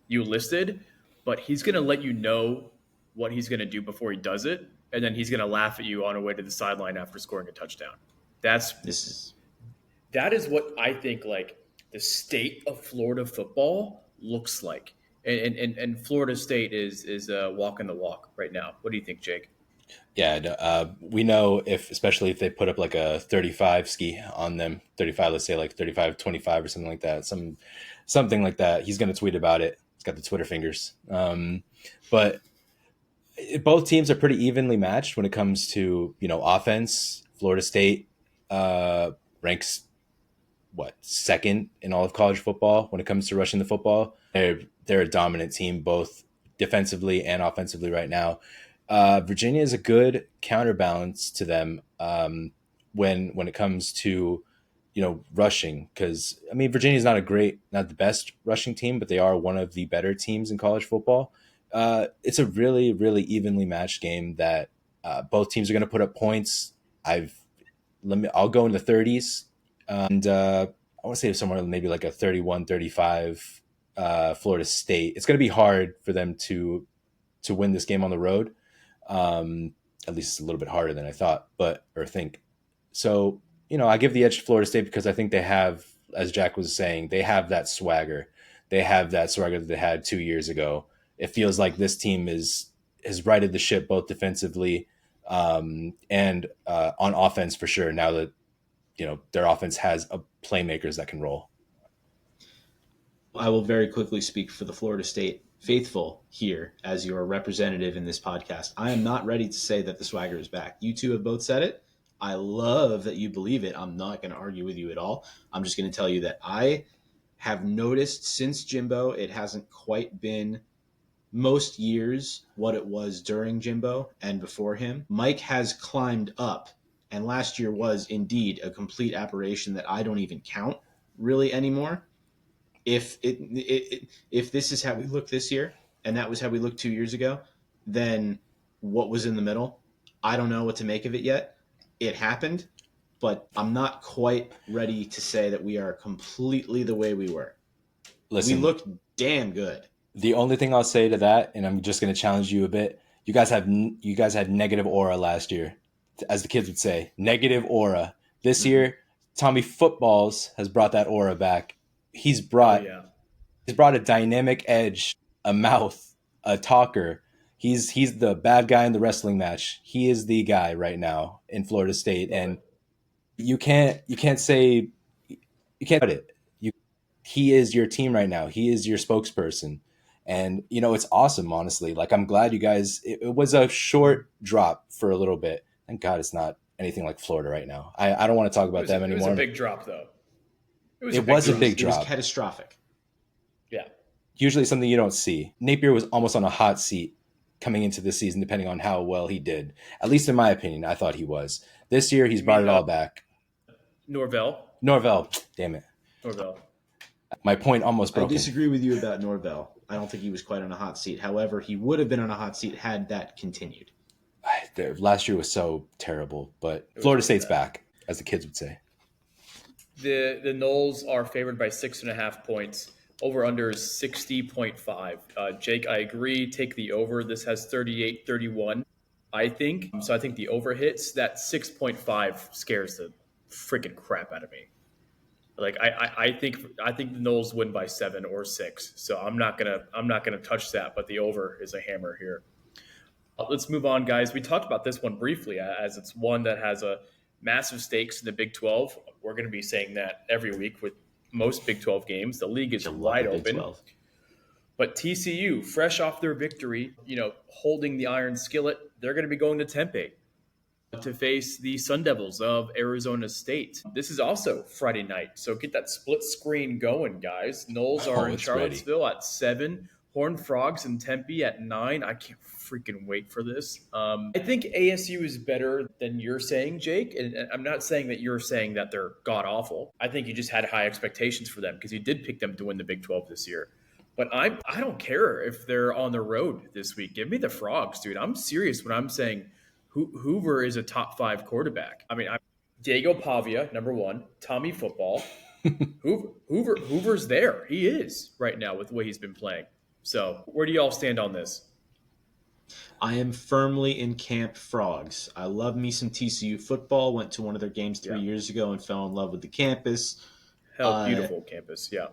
you listed, but he's going to let you know what he's going to do before he does it, and then he's going to laugh at you on the way to the sideline after scoring a touchdown. That is what I think like the state of Florida football looks like. And Florida State is walking the walk right now. What do you think, Jake? Yeah, we know especially if they put up like a 35 ski on them, 35, let's say like 35-25 or something like that, something like that. He's going to tweet about it. He's got the Twitter fingers. But both teams are pretty evenly matched when it comes to, offense. Florida State ranks second in all of college football when it comes to rushing the football. They're a dominant team both defensively and offensively right now. Virginia is a good counterbalance to them when it comes to rushing, because I mean Virginia is not the best rushing team, but they are one of the better teams in college football. It's a really, really evenly matched game that both teams are going to put up points. I'll go in the 30s, and I want to say somewhere maybe like a 31-35 Florida State. It's going to be hard for them to win this game on the road. At least it's a little bit harder than I thought, or think. So, I give the edge to Florida State because I think they have, as Jack was saying, they have that swagger. They have that swagger that they had 2 years ago. It feels like this team has righted the ship both defensively and on offense for sure. Now that their offense has playmakers that can roll. I will very quickly speak for the Florida State faithful here as your representative in this podcast. I am not ready to say that the swagger is back. You two have both said it. I love that you believe it. I'm not going to argue with you at all. I'm just going to tell you that I have noticed since Jimbo, it hasn't quite been most years what it was during Jimbo and before him. Mike has climbed up, and last year was indeed a complete aberration that I don't even count really anymore. If this is how we look this year, and that was how we looked 2 years ago, then what was in the middle? I don't know what to make of it yet. It happened, but I'm not quite ready to say that we are completely the way we were. Listen, we looked damn good. The only thing I'll say to that, and I'm just going to challenge you a bit, you guys had negative aura last year, as the kids would say, negative aura. This year, Tommy Footballs has brought that aura back. He's brought a dynamic edge, a mouth, a talker. He's the bad guy in the wrestling match. He is the guy right now in Florida State, and you can't say it. He is your team right now. He is your spokesperson. And, it's awesome, honestly. Like, I'm glad you guys, it was a short drop for a little bit. Thank God it's not anything like Florida right now. I don't want to talk about them anymore. It was a big drop, though. It was a big drop. It was catastrophic. Yeah. Usually something you don't see. Napier was almost on a hot seat coming into the season, depending on how well he did. At least in my opinion, I thought he was. This year, he's brought it all back. Norvell. Damn it. Norvell. My point almost broken. I disagree with you about Norvell. I don't think he was quite on a hot seat. However, he would have been on a hot seat had that continued. Last year was so terrible, but Florida State's back, as the kids would say. The Noles are favored by 6.5 points. Over under is 60.5. Jake, I agree. Take the over. This has 38-31, I think. So I think the over hits. That 6.5 scares the freaking crap out of me. Like I think the Noles win by 7 or 6. So I'm not gonna touch that. But the over is a hammer here. Let's move on, guys. We talked about this one briefly, as it's one that has a massive stakes in the Big 12. We're going to be saying that every week with most Big 12 games. The league is wide open. But TCU, fresh off their victory, holding the iron skillet, they're going to be going to Tempe to face the Sun Devils of Arizona State. This is also Friday night, so get that split screen going, guys. Noles are in Charlottesville at 7, Horned Frogs in Tempe at 9. I can't freaking wait for this. I think ASU is better than you're saying, Jake, and I'm not saying that you're saying that they're god-awful. I think you just had high expectations for them because you did pick them to win the Big 12 this year. But I don't care if they're on the road this week. Give me the Frogs, dude. I'm serious when I'm saying Hoover is a top 5 quarterback. I mean, Diego Pavia, number 1, Tommy Football. Hoover's there. He is right now with the way he's been playing. So where do you all stand on this? I am firmly in camp Frogs. I love me some TCU football. Went to one of their games 3 years ago and fell in love with the campus. Beautiful campus, yeah.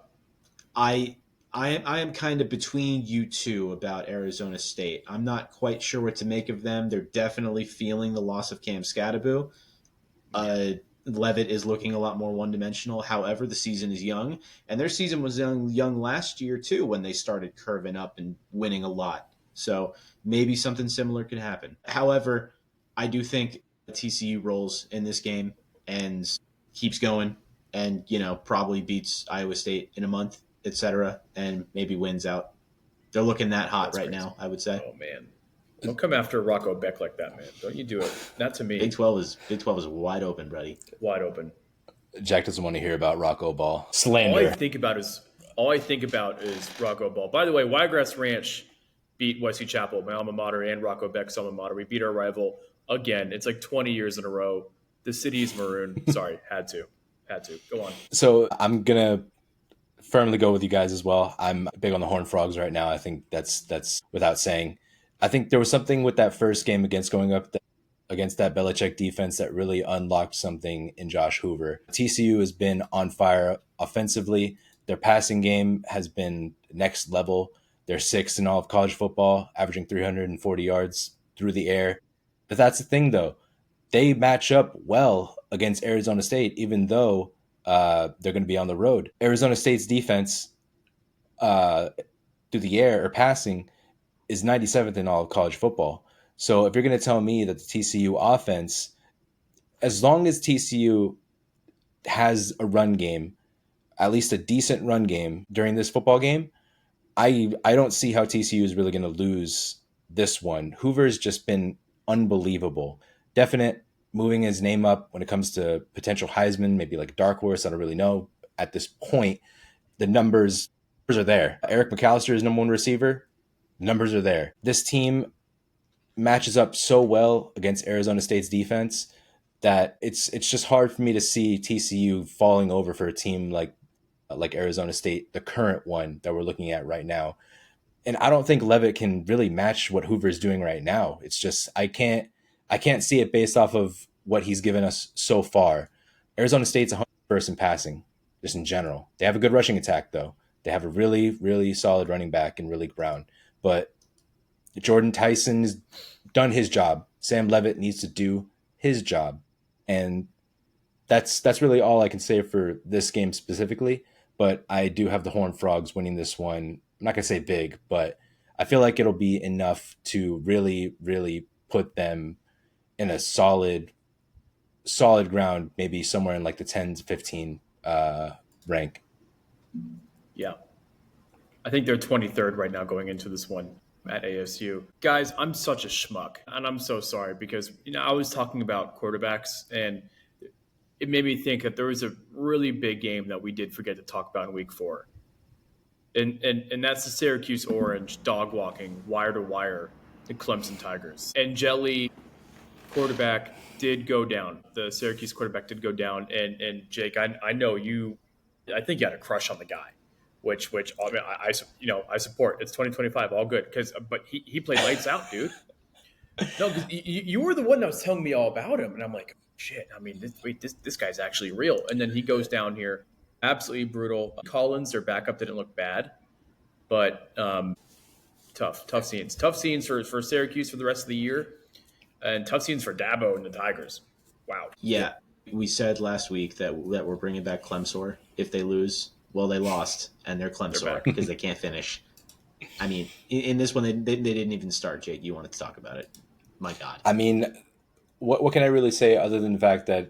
I am kind of between you two about Arizona State. I'm not quite sure what to make of them. They're definitely feeling the loss of Cam Scatterbo. Levitt is looking a lot more one-dimensional. However, the season is young, and their season was young last year too when they started curving up and winning a lot. So maybe something similar could happen. However, I do think TCU rolls in this game and keeps going and, probably beats Iowa State in a month, etc., and maybe wins out. They're looking that hot right now, I would say. Oh, man. Don't come after Rocco Beck like that, man. Don't you do it. Not to me. Big 12 is wide open, buddy. Wide open. Jack doesn't want to hear about Rocco Ball. Slander. All I think about is Rocco Ball. By the way, Wiregrass Ranch beat Wesley Chapel, my alma mater, and Rocco Beck's alma mater. We beat our rival again. It's like 20 years in a row. The city's maroon. Sorry, had to. Go on. So I'm going to firmly go with you guys as well. I'm big on the Horned Frogs right now. I think that's without saying. I think there was something with that first game against that Belichick defense that really unlocked something in Josh Hoover. TCU has been on fire offensively. Their passing game has been next level. They're 6th in all of college football, averaging 340 yards through the air. But that's the thing, though. They match up well against Arizona State, even though they're going to be on the road. Arizona State's defense uh, through the air or passing is 97th in all of college football. So if you're going to tell me that the TCU offense, as long as TCU has a run game, at least a decent run game during this football game, I don't see how TCU is really going to lose this one. Hoover's just been unbelievable. Definite moving his name up when it comes to potential Heisman, maybe like dark horse. I don't really know. At this point, the numbers are there. Eric McAllister is number one receiver. Numbers are there. This team matches up so well against Arizona State's defense that it's just hard for me to see TCU falling over for a team like Arizona State, the current one that we're looking at right now. And I don't think Levitt can really match what Hoover's doing right now. It's just I can't see it based off of what he's given us so far. Arizona State's 100st in passing, just in general. They have a good rushing attack though. They have a really, really solid running back in Ridley Brown. But Jordan Tyson's done his job. Sam Levitt needs to do his job. And that's really all I can say for this game specifically. But I do have the Horned Frogs winning this one. I'm not gonna say big, but I feel like it'll be enough to really, really put them in a solid ground, maybe somewhere in like the 10 to 15 rank. Yeah. I think they're 23rd right now going into this one at ASU. Guys, I'm such a schmuck, and I'm so sorry because I was talking about quarterbacks, and it made me think that there was a really big game that we did forget to talk about in week 4. And that's the Syracuse Orange dog walking wire to wire the Clemson Tigers. And Jelly quarterback did go down. The Syracuse quarterback did go down. And Jake, I know I think you had a crush on the guy, which I mean, I support. It's 2025, all good. But he played lights out, dude. No, you were the one that was telling me all about him, and I'm like, shit. I mean, this guy's actually real. And then he goes down here, absolutely brutal. Collins, their backup, didn't look bad, but tough scenes. Tough scenes for Syracuse for the rest of the year, and tough scenes for Dabo and the Tigers. Wow. Yeah, we said last week that we're bringing back Clemsor if they lose. Well, they lost, and they're Clemsor because they can't finish. I mean, in this one, they didn't even start. Jake, you wanted to talk about it. My God. I mean, what can I really say other than the fact that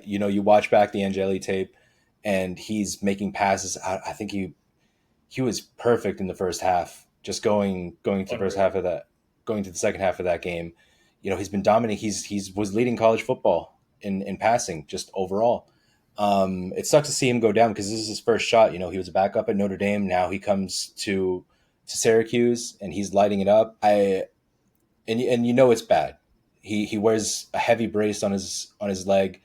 you watch back the Angeli tape and he's making passes. I think he was perfect in the first half. Just going to the first half of that, going to the second half of that game. He's been dominating. He's was leading college football in passing just overall. It sucks to see him go down because this is his first shot. He was a backup at Notre Dame. Now he comes to Syracuse and he's lighting it up. It's bad. He wears a heavy brace on his leg.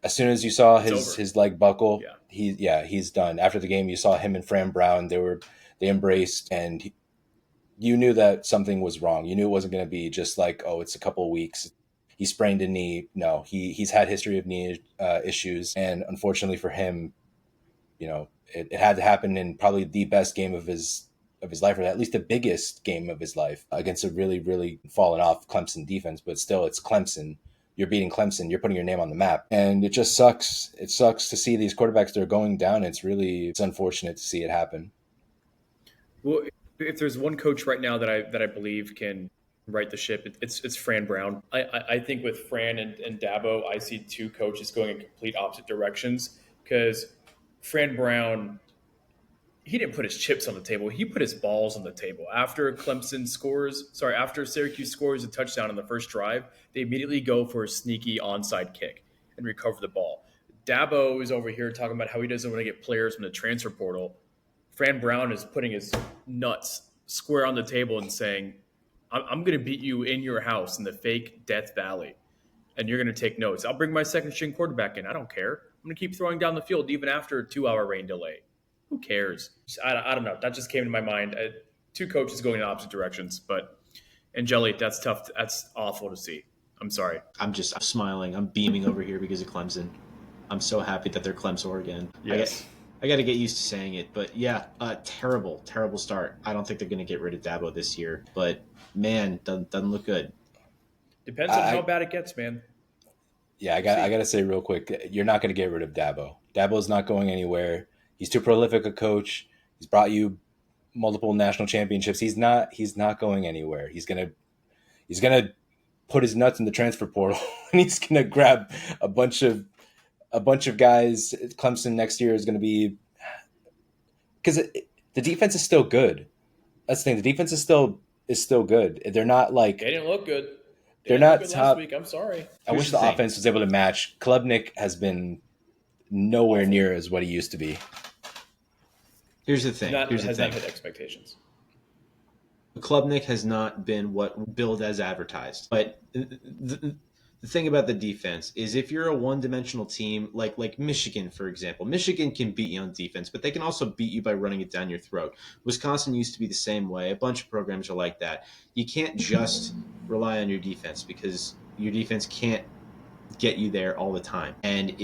As soon as you saw his leg buckle, he's done. After the game, you saw him and Fran Brown. They embraced, and you knew that something was wrong. You knew it wasn't going to be just like, oh, it's a couple of weeks. He sprained a knee. No, he's had history of knee issues, and unfortunately for him, it had to happen in probably the best game of his life, or at least the biggest game of his life, against a really, really fallen off Clemson defense. But still, it's Clemson. You're beating Clemson. You're putting your name on the map. And it just sucks. It sucks to see these quarterbacks that are going down. It's unfortunate to see it happen. Well, if there's one coach right now that I believe can right the ship, it's Fran Brown. I think with Fran and Dabo, I see two coaches going in complete opposite directions because Fran Brown, he didn't put his chips on the table. He put his balls on the table. After Syracuse scores a touchdown on the first drive, they immediately go for a sneaky onside kick and recover the ball. Dabo is over here talking about how he doesn't want to get players from the transfer portal. Fran Brown is putting his nuts square on the table and saying, I'm going to beat you in your house in the fake Death Valley, and you're going to take notes. I'll bring my second-string quarterback in. I don't care. I'm going to keep throwing down the field even after a 2-hour rain delay. Who cares? I don't know. That just came to my mind. Two coaches going in opposite directions. But Angeli, that's tough. That's awful to see. I'm sorry. I'm smiling. I'm beaming over here because of Clemson. I'm so happy that they're Clemson again. Yes. I got to get used to saying it. But yeah, terrible start. I don't think they're going to get rid of Dabo this year. But man, doesn't look good. Depends on how bad it gets, man. Yeah, I got to say real quick, you're not going to get rid of Dabo. Dabo's not going anywhere. He's too prolific a coach. He's brought you multiple national championships. He's not going anywhere. He's gonna put his nuts in the transfer portal and he's gonna grab a bunch of guys. Clemson next year is gonna be, because the defense is still good. That's the thing. The defense is still good. They're not like They didn't look good. They they're didn't look not good top. last week. I'm sorry. I wish Here's the the thing. offense was able to match. Klubnik has been nowhere near as what he used to be. Here's the thing. Has not hit expectations. Klubnik has not been what billed as advertised. But the thing about the defense is, if you're a one-dimensional team like Michigan, for example, Michigan can beat you on defense, but they can also beat you by running it down your throat. Wisconsin used to be the same way. A bunch of programs are like that. You can't just rely on your defense, because your defense can't get you there all the time. And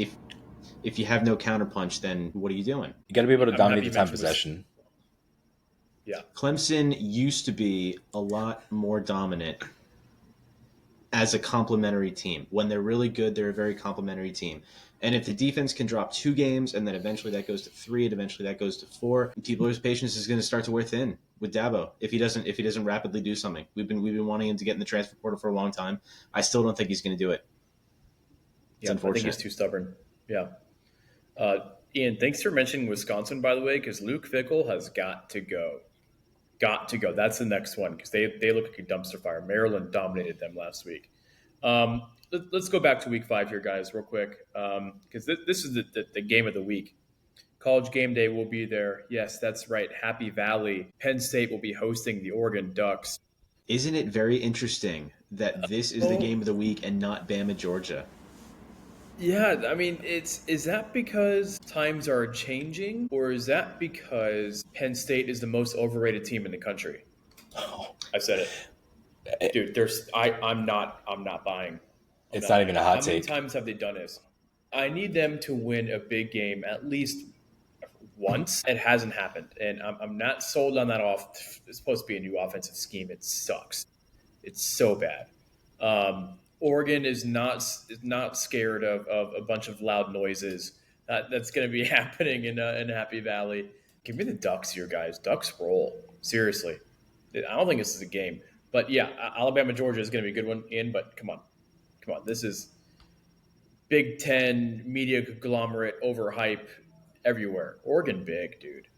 if you have no counterpunch, then what are you doing? You got to be able to I'm dominate happy the you time mentioned possession. Yeah. Clemson used to be a lot more dominant as a complementary team. When they're really good, they're a very complementary team. And if the defense can drop 2 games, and then eventually that goes to 3, and eventually that goes to 4, people's patience is going to start to wear thin with Dabo if he doesn't rapidly do something. We've been wanting him to get in the transfer portal for a long time. I still don't think he's going to do it. It's I think he's too stubborn. Yeah. Ian, thanks for mentioning Wisconsin, by the way, because Luke Fickell has got to go. Got to go. That's the next one, because they look like a dumpster fire. Maryland dominated them last week. Let's go back to week 5 here, guys, real quick, because this is the game of the week. College game day will be there. Yes, that's right. Happy Valley. Penn State will be hosting the Oregon Ducks. Isn't it very interesting that this is the game of the week and not Bama, Georgia? Yeah, I mean, is that because times are changing, or is that because Penn State is the most overrated team in the country? I said it, dude. I'm not buying. It's not even a hot How many take. times have they done this? I need them to win a big game at least once. It hasn't happened, and I'm not sold on that. It's supposed to be a new offensive scheme. It sucks. It's so bad. Oregon is not scared of a bunch of loud noises that's going to be happening in Happy Valley. Give me the Ducks here, guys. Ducks roll. Seriously. I don't think this is a game. But yeah, Alabama, Georgia is going to be a good one in, but come on. This is Big Ten, media conglomerate, overhype everywhere. Oregon big, dude.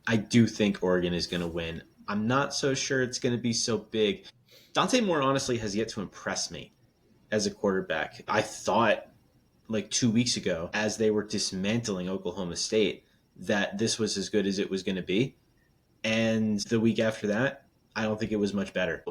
I do think Oregon is going to win. I'm not so sure it's going to be so big. Dante Moore honestly has yet to impress me as a quarterback. I thought like 2 weeks ago, as they were dismantling Oklahoma State, that this was as good as it was going to be. And the week after that, I don't think it was much better.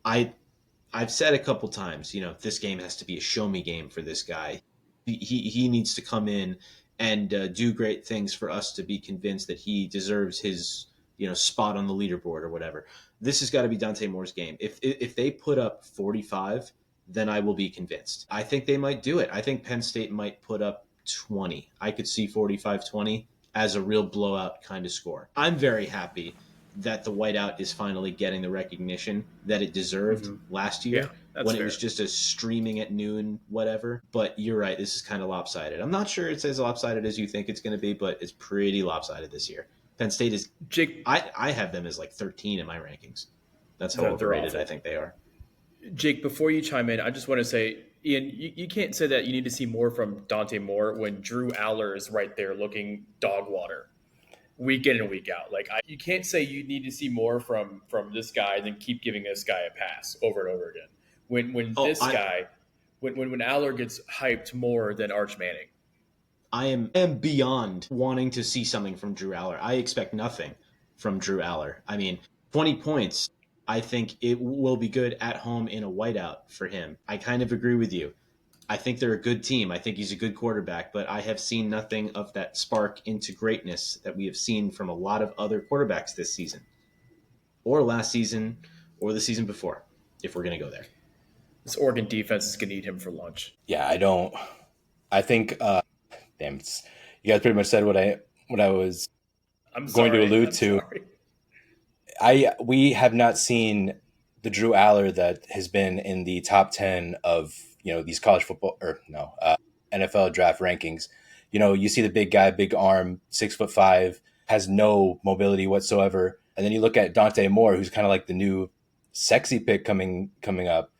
I've said a couple times, this game has to be a show me game for this guy. He needs to come in and do great things for us to be convinced that he deserves his spot on the leaderboard or whatever. This has got to be Dante Moore's game. If they put up 45, then I will be convinced. I think they might do it. I think Penn State might put up 20. I could see 45-20 as a real blowout kind of score. I'm very happy that the whiteout is finally getting the recognition that it deserved last year when it was just a streaming at noon, whatever. But you're right, this is kind of lopsided. I'm not sure it's as lopsided as you think it's going to be, but it's pretty lopsided this year. Penn State is Jake. I have them as like 13 in my rankings. That's how overrated I think they are. Jake, before you chime in, I just want to say, Ian, you can't say that you need to see more from Dante Moore when Drew Aller is right there looking dog water week in and week out. You can't say you need to see more from this guy than keep giving this guy a pass over and over again. When Aller gets hyped more than Arch Manning. I am beyond wanting to see something from Drew Aller. I expect nothing from Drew Aller. I mean, 20 points. I think it will be good at home in a whiteout for him. I kind of agree with you. I think they're a good team. I think he's a good quarterback, but I have seen nothing of that spark into greatness that we have seen from a lot of other quarterbacks this season, or last season, or the season before, if we're going to go there. This Oregon defense is going to eat him for lunch. Yeah, I think, you guys pretty much said what I was going to allude to. We have not seen the Drew Aller that has been in the top 10 of these college football NFL draft rankings. You see the big guy, big arm, 6'5", has no mobility whatsoever. And then you look at Dante Moore, who's kind of like the new sexy pick coming up.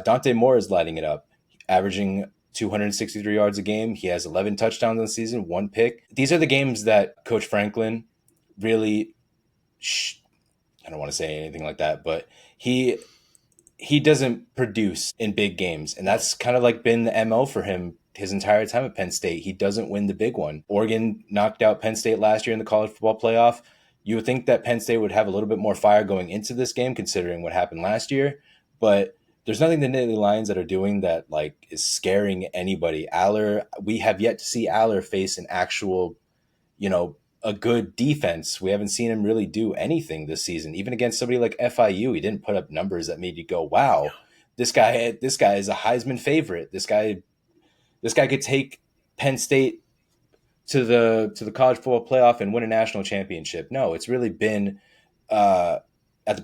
Dante Moore is lighting it up, averaging 263 yards a game. He has 11 touchdowns in the season, 1 pick. These are the games that Coach Franklin really, I don't want to say anything like that, but he doesn't produce in big games. And that's kind of like been the MO for him his entire time at Penn State. He doesn't win the big one. Oregon knocked out Penn State last year in the college football playoff. You would think that Penn State would have a little bit more fire going into this game, considering what happened last year. But there's nothing the Nittany Lions that are doing that like is scaring anybody. Aller, we have yet to see Aller face an actual, a good defense. We haven't seen him really do anything this season. Even against somebody like FIU, he didn't put up numbers that made you go, "Wow, this guy is a Heisman favorite. This guy could take Penn State to the college football playoff and win a national championship." No, it's really been at the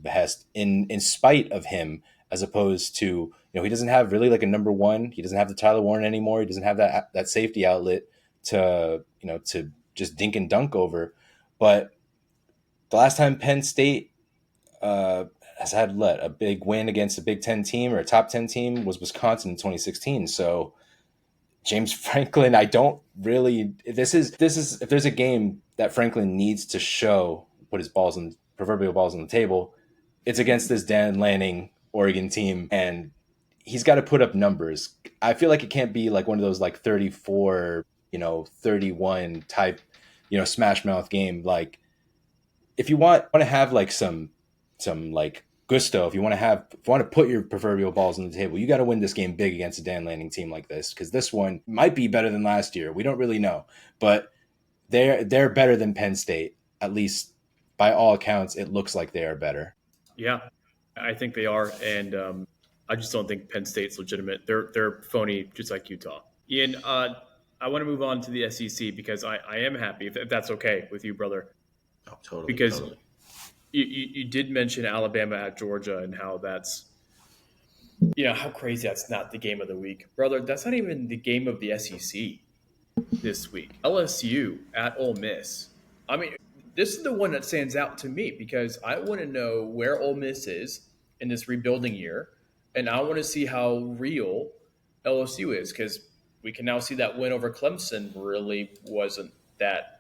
behest, in spite of him, as opposed to, he doesn't have really like a number one. He doesn't have the Tyler Warren anymore. He doesn't have that safety outlet to just dink and dunk over. But the last time Penn State has had a big win against a Big Ten team or a top 10 team was Wisconsin in 2016. So James Franklin, I don't really, this is, if there's a game that Franklin needs to show, put his proverbial balls on the table, it's against this Dan Lanning Oregon team. And he's got to put up numbers. I feel like it can't be like one of those like 34, 31 type, smash mouth game. Like if you want to have like some like gusto, if you want to put your proverbial balls on the table, you got to win this game big against a Dan Lanning team like this, because this one might be better than last year. We don't really know, but they're better than Penn State. At least by all accounts, it looks like they are better. Yeah, I think they are, and I just don't think Penn State's legitimate. They're phony, just like Utah. Ian, I want to move on to the SEC because I am happy, if that's okay with you, brother. Oh, totally. Because totally. You did mention Alabama at Georgia and how that's, how crazy that's not the game of the week. Brother, that's not even the game of the SEC this week. LSU at Ole Miss. I mean, this is the one that stands out to me because I want to know where Ole Miss is in this rebuilding year, and I want to see how real LSU is, because we can now see that win over Clemson really wasn't that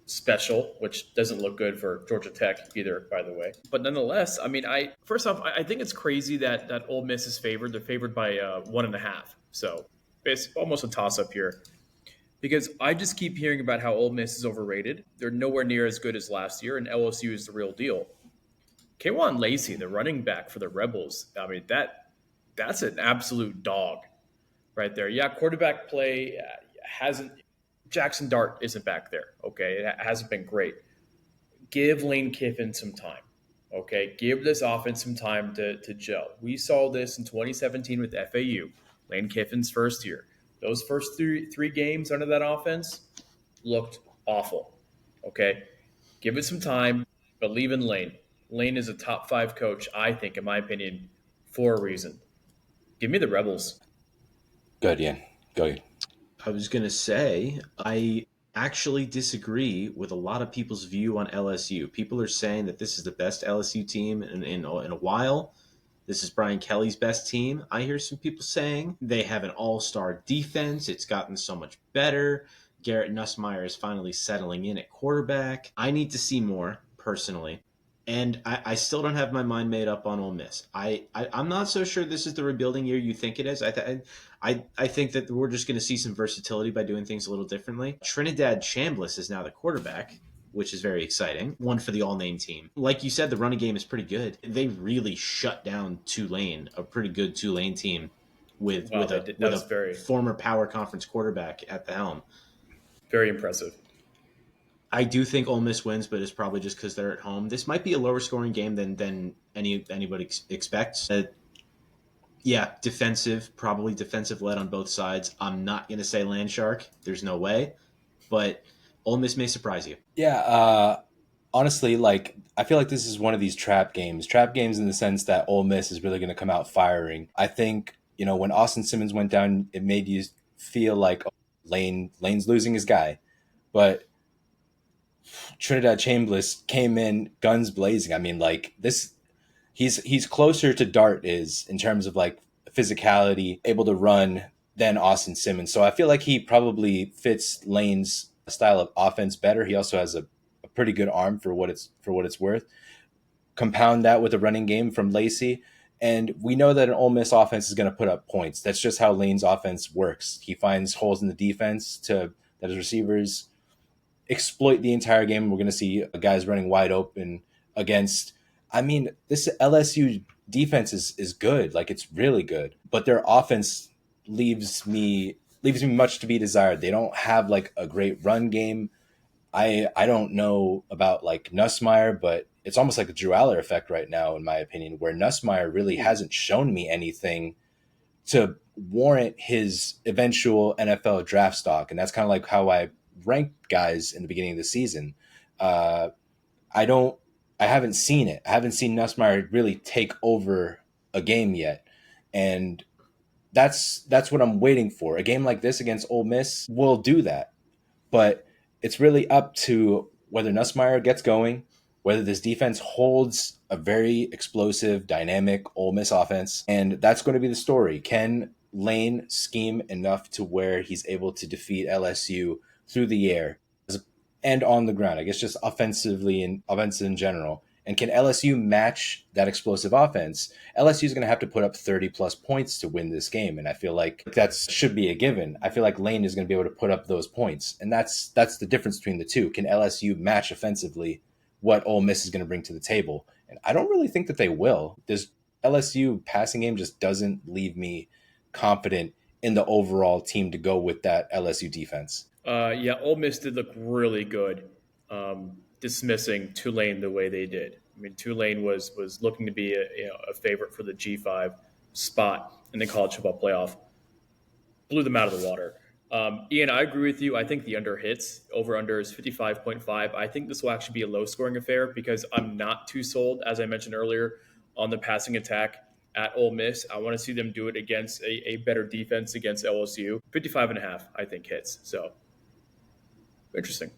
special, which doesn't look good for Georgia Tech either, by the way. But nonetheless, I mean, first off, I think it's crazy that Ole Miss is favored. They're favored by 1.5. So it's almost a toss-up here, because I just keep hearing about how Ole Miss is overrated. They're nowhere near as good as last year, and LSU is the real deal. K'Wan Lacey, the running back for the Rebels, I mean, that's an absolute dog right there. Yeah, quarterback play hasn't – Jackson Dart isn't back there, okay? It hasn't been great. Give Lane Kiffin some time, okay? Give this offense some time to gel. We saw this in 2017 with FAU, Lane Kiffin's first year. Those first three games under that offense looked awful, okay? Give it some time. Believe in Lane. Lane is a top 5 coach, I think, in my opinion, for a reason. Give me the Rebels. Good, Ian. Go ahead. I was going to say, I actually disagree with a lot of people's view on LSU. People are saying that this is the best LSU team in a while. This is Brian Kelly's best team. I hear some people saying they have an all-star defense. It's gotten so much better. Garrett Nussmeier is finally settling in at quarterback. I need to see more, personally. And I still don't have my mind made up on Ole Miss. I'm not so sure this is the rebuilding year you think it is. I think that we're just going to see some versatility by doing things a little differently. Trinidad Chambliss is now the quarterback, which is very exciting. One for the all-name team. Like you said, the running game is pretty good. They really shut down Tulane, a pretty good Tulane team with a former power conference quarterback at the helm. Very impressive. I do think Ole Miss wins, but it's probably just because they're at home. This might be a lower scoring game than anybody expects. Probably defensive led on both sides. I'm not going to say land shark. There's no way. But Ole Miss may surprise you. Yeah, honestly, I feel like this is one of these trap games in the sense that Ole Miss is really going to come out firing. I think, when Austin Simmons went down, it made you feel like Lane's losing his guy. But Trinidad Chambliss came in guns blazing. I mean, like this, he's closer to Dart is in terms of like physicality, able to run than Austin Simmons. So I feel like he probably fits Lane's style of offense better. He also has a pretty good arm for what it's worth. Compound that with a running game from Lacey, and we know that an Ole Miss offense is going to put up points. That's just how Lane's offense works. He finds holes in the defense to that his receivers exploit the entire game. We're going to see guys running wide open against. I mean, this LSU defense is good. Like it's really good, but their offense leaves me much to be desired. They don't have like a great run game. I don't know about like Nussmeier, but it's almost like the Drew Aller effect right now, in my opinion, where Nussmeier really hasn't shown me anything to warrant his eventual NFL draft stock. And that's kind of like how I rank guys in the beginning of the season. Uh, I don't, I haven't seen it. I haven't seen Nussmeier really take over a game yet. And that's what I'm waiting for. A game like this against Ole Miss will do that. But it's really up to whether Nussmeier gets going, whether this defense holds a very explosive, dynamic Ole Miss offense, and that's going to be the story. Can Lane scheme enough to where he's able to defeat LSU through the air and on the ground? I guess just offensively and offensive in general. And can LSU match that explosive offense? LSU is going to have to put up 30 plus points to win this game. And I feel like that should be a given. I feel like Lane is going to be able to put up those points. And that's the difference between the two. Can LSU match offensively what Ole Miss is going to bring to the table? And I don't really think that they will. This LSU passing game just doesn't leave me confident in the overall team to go with that LSU defense. Yeah, Ole Miss did look really good, dismissing Tulane the way they did. I mean, Tulane was looking to be a favorite for the G5 spot in the college football playoff. Blew them out of the water. Ian, I agree with you. I think the under hits. Over under is 55.5. I think this will actually be a low scoring affair because I'm not too sold, as I mentioned earlier, on the passing attack at Ole Miss. I want to see them do it against a better defense against LSU. 55.5, I think, hits. So interesting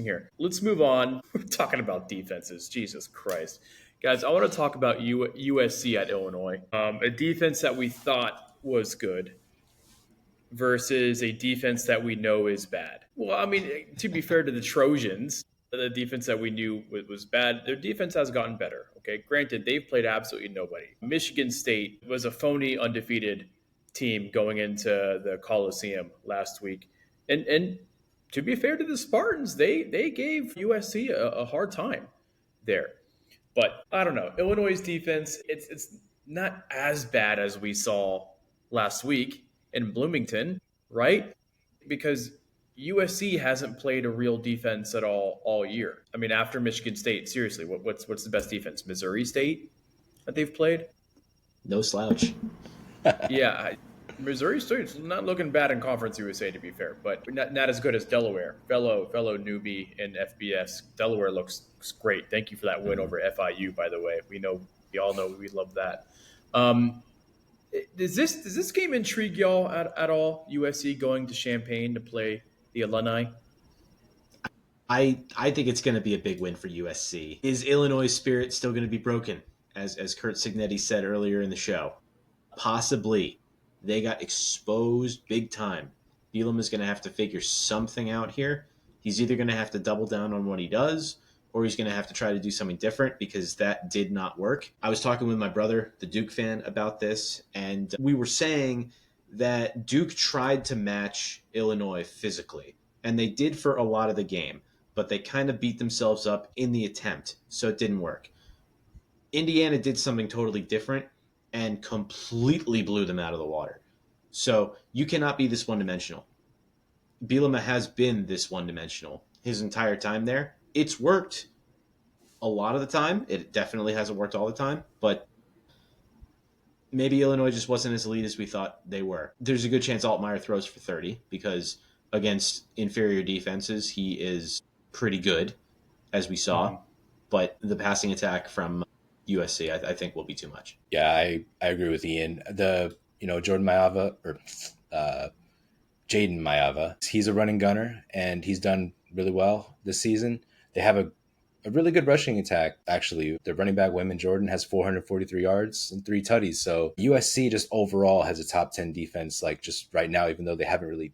here. Let's move on. We're talking about defenses. Jesus Christ. Guys, I want to talk about USC at Illinois. A defense that we thought was good versus a defense that we know is bad. Well, I mean, to be fair to the Trojans, the defense that we knew was bad, their defense has gotten better. Okay, granted, they've played absolutely nobody. Michigan State was a phony undefeated team going into the Coliseum last week. And to be fair to the Spartans, they gave USC a hard time there. But I don't know. Illinois' defense, it's not as bad as we saw last week in Bloomington, right? Because USC hasn't played a real defense at all year. I mean, after Michigan State, seriously, what's the best defense? Missouri State that they've played? No slouch. Yeah, Missouri State's not looking bad in Conference USA, to be fair, but not as good as Delaware. Fellow newbie in FBS, Delaware looks great. Thank you for that win over FIU, by the way. We all know we love that. Does this game intrigue y'all at all? USC going to Champaign to play the alumni? I think it's going to be a big win for USC. Is Illinois' spirit still going to be broken, as Kurt Signetti said earlier in the show? Possibly. They got exposed big time. Bielema is going to have to figure something out here. He's either going to have to double down on what he does, or he's going to have to try to do something different because that did not work. I was talking with my brother, the Duke fan, about this, and we were saying that Duke tried to match Illinois physically, and they did for a lot of the game, but they kind of beat themselves up in the attempt, so it didn't work. Indiana did something totally different and completely blew them out of the water. So you cannot be this one-dimensional. Bielema has been this one-dimensional his entire time there. It's worked a lot of the time. It definitely hasn't worked all the time, but maybe Illinois just wasn't as elite as we thought they were. There's a good chance Altmaier throws for 30 because against inferior defenses, he is pretty good, as we saw. Mm-hmm. But the passing attack from USC, I think, will be too much. Yeah, I agree with Ian. Jordan Mailata or Jaden Mailata, he's a running gunner, and he's done really well this season. They have a really good rushing attack, actually. Their running back, Wyman Jordan, has 443 yards and 3 tutties. So USC just overall has a top 10 defense, like just right now, even though they haven't really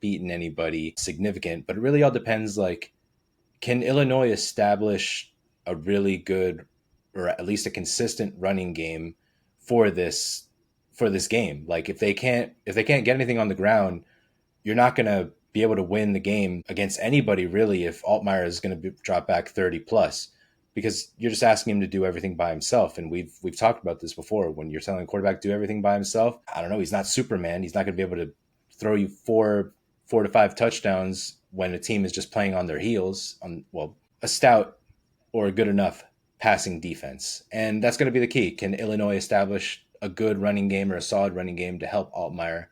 beaten anybody significant. But it really all depends, like, can Illinois establish a really good, or at least a consistent running game for this game? Like, if they can't get anything on the ground, you're not going to be able to win the game against anybody, really, if Altmaier is going to drop back 30 plus, because you're just asking him to do everything by himself. And we've talked about this before. When you're telling a quarterback to do everything by himself, I don't know, he's not Superman. He's not going to be able to throw you four to five touchdowns when a team is just playing on their heels on, well, a stout or a good enough passing defense. And that's going to be the key. Can Illinois establish a good running game or a solid running game to help Altmaier?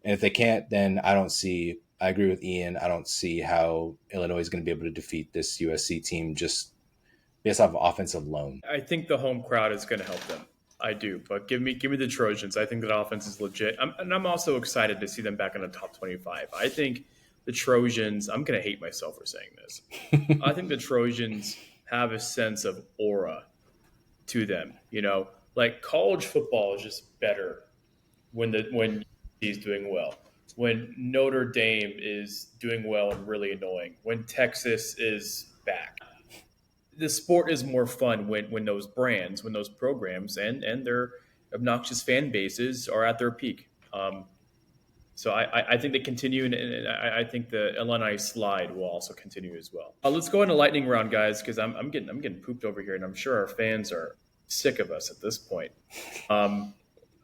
And if they can't, then I agree with Ian. I don't see how Illinois is going to be able to defeat this USC team just based off of offensive alone. I think the home crowd is going to help them. I do, but give me the Trojans. I think that offense is legit. I'm also excited to see them back in the top 25. I think the Trojans, I'm going to hate myself for saying this. I think the Trojans have a sense of aura to them. You know, like college football is just better when he's doing well. When Notre Dame is doing well and really annoying. When Texas is back. The sport is more fun when those brands, when those programs and their obnoxious fan bases are at their peak. So I think they continue, and I think the Illini slide will also continue as well. Let's go into lightning round, guys, because I'm getting pooped over here, and I'm sure our fans are sick of us at this point. A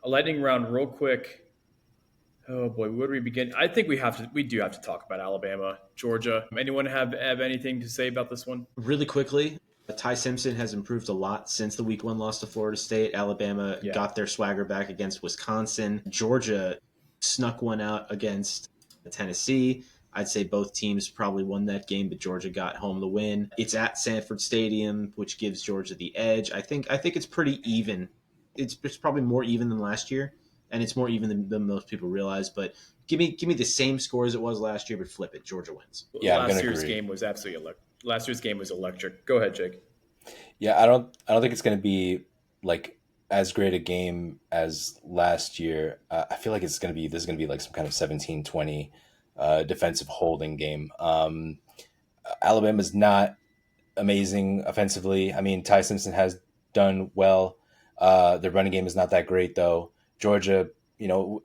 lightning round, real quick. Oh boy, where do we begin? I think we do have to talk about Alabama, Georgia. Anyone have anything to say about this one? Really quickly, Ty Simpson has improved a lot since the week 1 loss to Florida State. Alabama got their swagger back against Wisconsin. Georgia snuck one out against Tennessee. I'd say both teams probably won that game, but Georgia got home the win. It's at Sanford Stadium, which gives Georgia the edge. I think it's pretty even. It's probably more even than last year, and it's more even than most people realize. But give me the same score as it was last year, but flip it. Georgia wins. Yeah, last year's game was absolutely electric. Last year's game was electric. Go ahead, Jake. Yeah, I don't think it's going to be like as great a game as last year. I feel like this is going to be like some kind of 17-20 defensive holding game. Alabama's not amazing offensively. I mean, Ty Simpson has done well. Their running game is not that great, though. Georgia,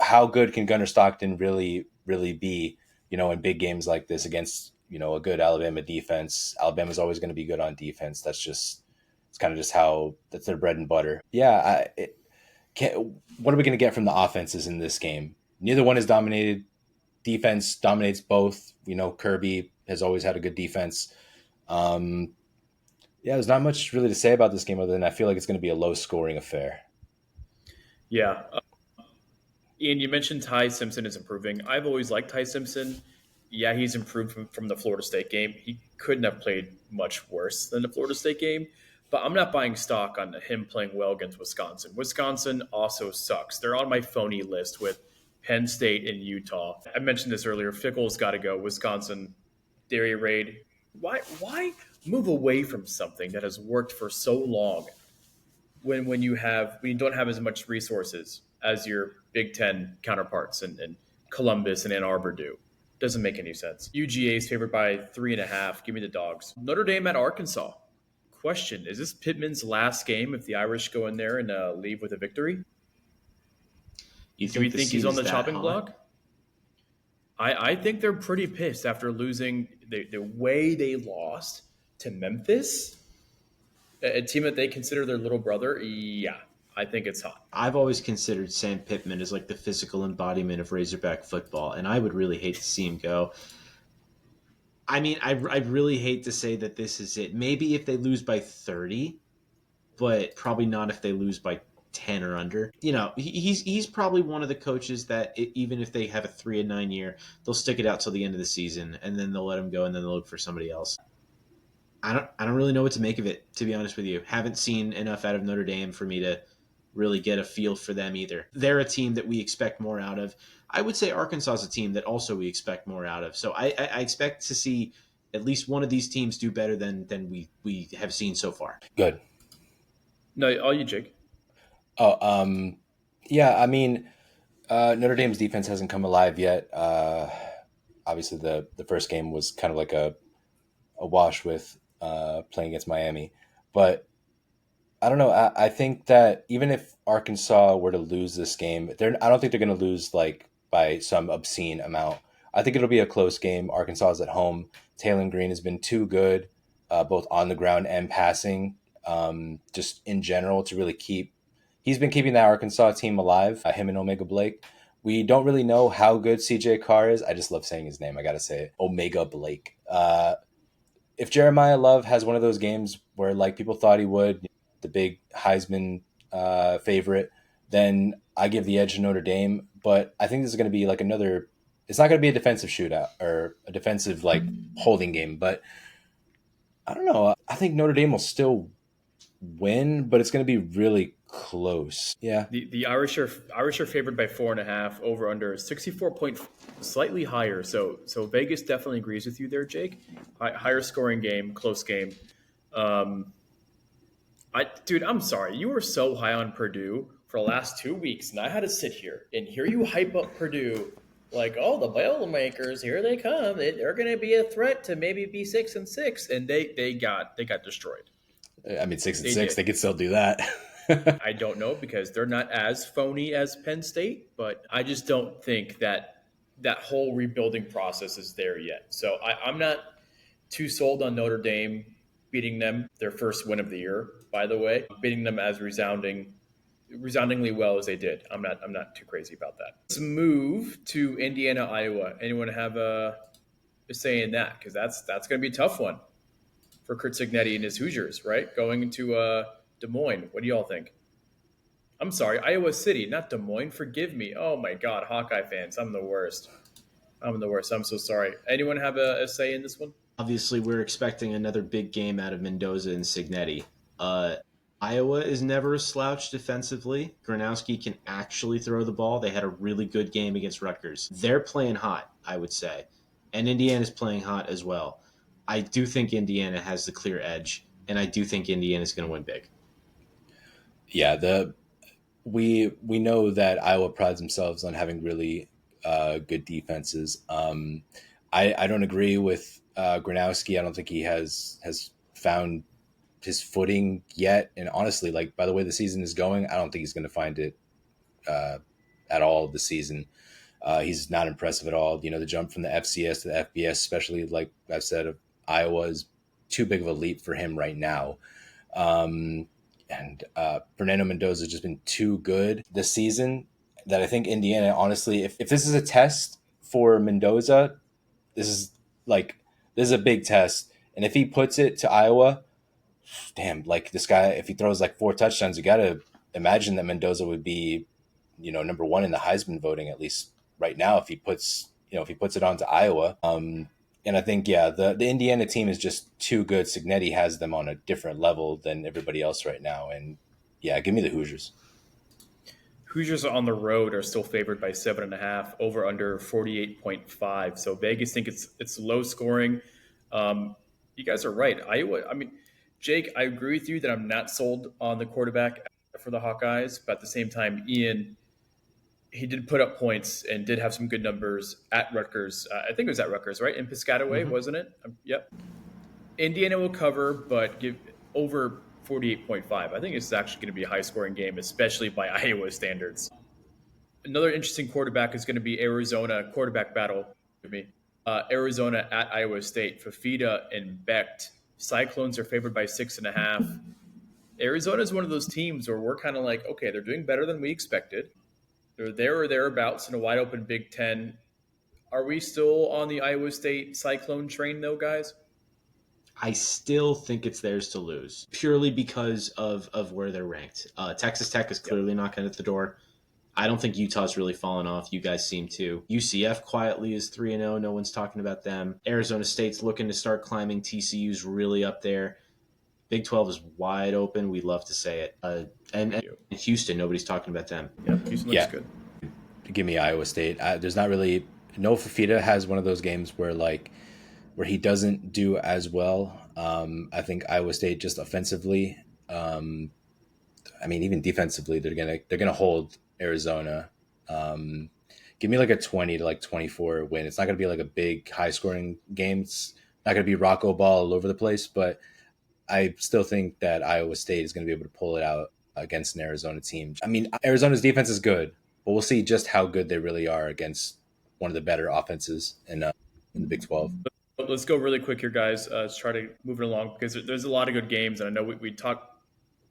how good can Gunnar Stockton really be, in big games like this against, a good Alabama defense? Alabama's always going to be good on defense. It's kind of just that's their bread and butter. Yeah. What are we going to get from the offenses in this game? Neither one is dominated. Defense dominates both. Kirby has always had a good defense. There's not much really to say about this game other than I feel like it's going to be a low-scoring affair. Yeah. Ian, you mentioned Ty Simpson is improving. I've always liked Ty Simpson. Yeah, he's improved from the Florida State game. He couldn't have played much worse than the Florida State game. But I'm not buying stock on him playing well against Wisconsin. Wisconsin also sucks. They're on my phony list with Penn State and Utah. I mentioned this earlier. Fickle's got to go. Wisconsin, Dairy Raid. Why move away from something that has worked for so long when you don't have as much resources as your Big Ten counterparts and Columbus and Ann Arbor do? Doesn't make any sense. UGA is favored by 3.5. Give me the dogs. Notre Dame at Arkansas. Question: is this Pittman's last game if the Irish go in there and leave with a victory? Do we think he's on the chopping block? I think they're pretty pissed after losing the way they lost to Memphis, a team that they consider their little brother. Yeah, I think it's hot. I've always considered Sam Pittman as like the physical embodiment of Razorback football, and I would really hate to see him go. I mean, I really hate to say that this is it. Maybe if they lose by 30, but probably not if they lose by 10 or under. He's probably one of the coaches that even if they have a 3-9 year, they'll stick it out till the end of the season, and then they'll let him go, and then they'll look for somebody else. I don't really know what to make of it, to be honest with you. Haven't seen enough out of Notre Dame for me to really get a feel for them either. They're a team that we expect more out of. I would say Arkansas is a team that also we expect more out of. So I expect to see at least one of these teams do better than we have seen so far. Good. No, all you, Jake. Oh, yeah. I mean, Notre Dame's defense hasn't come alive yet. Obviously, the first game was kind of like a wash with playing against Miami, but I don't know. I think that even if Arkansas were to lose this game, I don't think they're going to lose like by some obscene amount. I think it'll be a close game. Arkansas is at home. Taylor Green has been too good, both on the ground and passing, just in general to really keep. He's been keeping that Arkansas team alive. Him and Omega Blake. We don't really know how good CJ Carr is. I just love saying his name. I got to say it. Omega Blake. If Jeremiah Love has one of those games where like people thought he would, the big Heisman favorite, then I give the edge to Notre Dame. But I think this is going to be like another. It's not going to be a defensive shootout or a defensive like holding game, but I don't know. I think Notre Dame will still win, but it's going to be really close. Yeah. The Irish are favored by 4.5, over under 64 point, slightly higher. So Vegas definitely agrees with you there, Jake. Higher scoring game, close game. Dude, I'm sorry. You were so high on Purdue for the last 2 weeks, and I had to sit here and hear you hype up Purdue like, oh, the Boilermakers, here they come. They're going to be a threat to maybe be 6-6, and they got destroyed. I mean, 6-6, they could still do that. I don't know because they're not as phony as Penn State, but I just don't think that whole rebuilding process is there yet. So I'm not too sold on Notre Dame beating them, their first win of the year, by the way, beating them as resoundingly well as they did. I'm not too crazy about that. Let's move to Indiana, Iowa. Anyone have a say in that? Because that's going to be a tough one for Kurt Cignetti and his Hoosiers, right? Going into Des Moines. What do y'all think? I'm sorry, Iowa City, not Des Moines. Forgive me. Oh my God, Hawkeye fans, I'm the worst. I'm so sorry. Anyone have a say in this one? Obviously, we're expecting another big game out of Mendoza and Cignetti. Iowa is never a slouch defensively. Gronowski can actually throw the ball. They had a really good game against Rutgers. They're playing hot, I would say. And Indiana's playing hot as well. I do think Indiana has the clear edge, and I do think Indiana's going to win big. Yeah, we know that Iowa prides themselves on having really good defenses. I don't agree with Gronowski. I don't think he has found his footing yet. And honestly, like by the way the season is going, I don't think he's going to find it at all this season. He's not impressive at all. You know, the jump from the FCS to the FBS, especially like I've said, Iowa is too big of a leap for him right now. And Fernando Mendoza has just been too good this season that I think Indiana, honestly, if this is a test for Mendoza, this is a big test. And if he puts it to Iowa, damn, like this guy, if he throws like 4 touchdowns, you got to imagine that Mendoza would be, you know, number 1 in the Heisman voting, at least right now, if he puts it onto Iowa. And I think, yeah, the Indiana team is just too good. Cignetti has them on a different level than everybody else right now. And yeah, give me the Hoosiers. Hoosiers on the road are still favored by 7.5, over under 48.5. So Vegas think it's low scoring. You guys are right. Iowa, I mean, Jake, I agree with you that I'm not sold on the quarterback for the Hawkeyes, but at the same time, Ian, he did put up points and did have some good numbers at Rutgers. I think it was at Rutgers, right? In Piscataway, wasn't it? Yep. Indiana will cover, but give over 48.5. I think it's actually going to be a high-scoring game, especially by Iowa standards. Another interesting quarterback is going to be Arizona quarterback battle. Arizona at Iowa State. Fafita and Becht. Cyclones are favored by 6.5. Arizona is one of those teams where we're kind of like, okay, they're doing better than we expected. They're there or thereabouts in a wide open Big Ten. Are we still on the Iowa State Cyclone train, though, guys? I still think it's theirs to lose, purely because of where they're ranked. Texas Tech is clearly knocking at the door. I don't think Utah's really fallen off. You guys seem to. UCF quietly is 3-0. No one's talking about them. Arizona State's looking to start climbing. TCU's really up there. Big 12 is wide open. We love to say it. And Houston, nobody's talking about them. Yeah, Houston looks good. Give me Iowa State. There's not really – no, Fafita has one of those games where, like, where he doesn't do as well. I think Iowa State just offensively, um, I mean, even defensively, they're gonna hold Arizona. Um, Give me like a 20 to 24 win. It's not gonna be like a big high scoring game. It's not gonna be Rocco ball all over the place, but I still think that Iowa State is gonna be able to pull it out against an Arizona team. I mean, Arizona's defense is good, but we'll see just how good they really are against one of the better offenses in the Big 12. Let's go really quick here, guys. Let's try to move it along because there's a lot of good games, and I know we talk.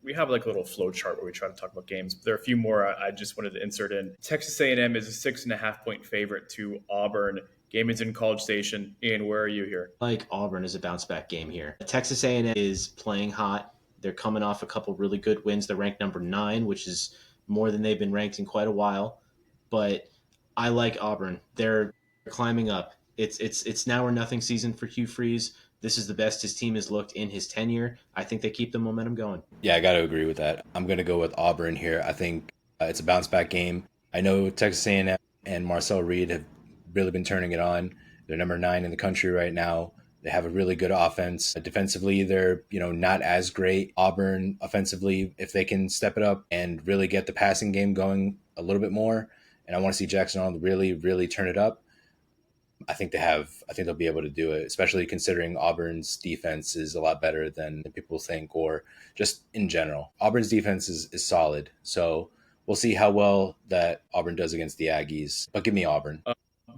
We have like a little flow chart where we try to talk about games. There are a few more I just wanted to insert in. Texas A&M is a 6.5 point favorite to Auburn. Game is in College Station. Ian, where are you here? Like Auburn is a bounce back game here. Texas A&M is playing hot. They're coming off a couple really good wins. They're ranked number 9, which is more than they've been ranked in quite a while. But I like Auburn. They're climbing up. It's now or nothing season for Hugh Freeze. This is the best his team has looked in his tenure. I think they keep the momentum going. Yeah, I got to agree with that. I'm going to go with Auburn here. I think it's a bounce back game. I know Texas A&M and Marcel Reed have really been turning it on. They're number 9 in the country right now. They have a really good offense. Defensively, they're not as great. Auburn offensively, if they can step it up and really get the passing game going a little bit more, and I want to see Jackson Arnold really, really turn it up. I think they'll be able to do it, especially considering Auburn's defense is a lot better than people think, or just in general. Auburn's defense is solid. So we'll see how well that Auburn does against the Aggies. But give me Auburn.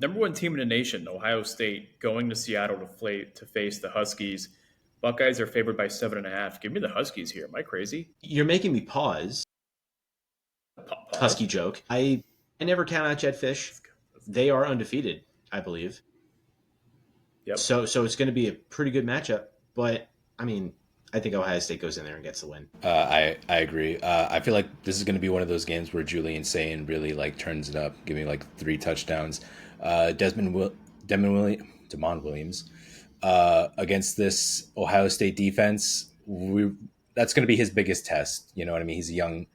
Number 1 team in the nation, Ohio State, going to Seattle to face the Huskies. Buckeyes are favored by 7.5. Give me the Huskies here. Am I crazy? You're making me pause. Pause. Husky joke. I never count out Jed Fish. They are undefeated, I believe. Yep. So it's going to be a pretty good matchup. But, I mean, I think Ohio State goes in there and gets the win. I agree. I feel like this is going to be one of those games where Julian Sayin really turns it up, giving 3 touchdowns. Demond Williams against this Ohio State defense. That's going to be his biggest test. You know what I mean? He's a young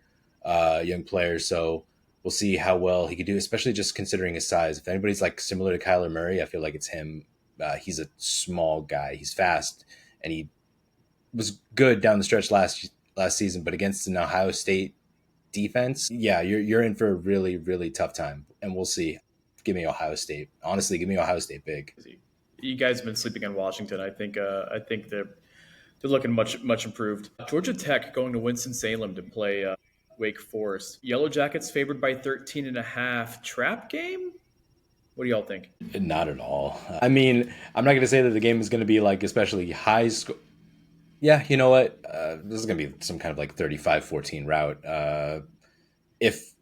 player, so we'll see how well he could do, especially just considering his size. If anybody's similar to Kyler Murray, I feel like it's him. He's a small guy. He's fast, and he was good down the stretch last season. But against an Ohio State defense, yeah, you're in for a really, really tough time, and we'll see. Give me Ohio State. Honestly, give me Ohio State big. You guys have been sleeping on Washington. I think they're looking much improved. Georgia Tech going to Winston-Salem to play Wake Forest. Yellow Jackets favored by 13.5. Trap game? What do y'all think? Not at all. I mean, I'm not going to say that the game is going to be especially high score. Yeah, you know what? This is going to be some kind of 35-14 route. If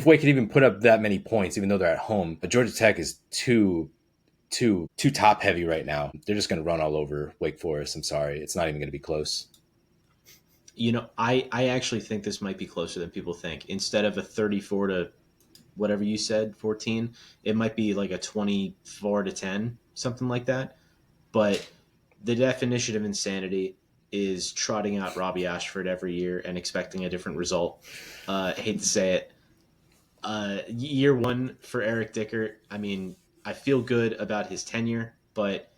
Wake could even put up that many points, even though they're at home, but Georgia Tech is too top heavy right now. They're just going to run all over Wake Forest. I'm sorry, it's not even going to be close. I actually think this might be closer than people think. Instead of a 34 to whatever you said, 14, it might be a 24 to 10, something like that. But the definition of insanity is trotting out Robbie Ashford every year and expecting a different result. I hate to say it. Year 1 for Eric Dickert. I mean, I feel good about his tenure, but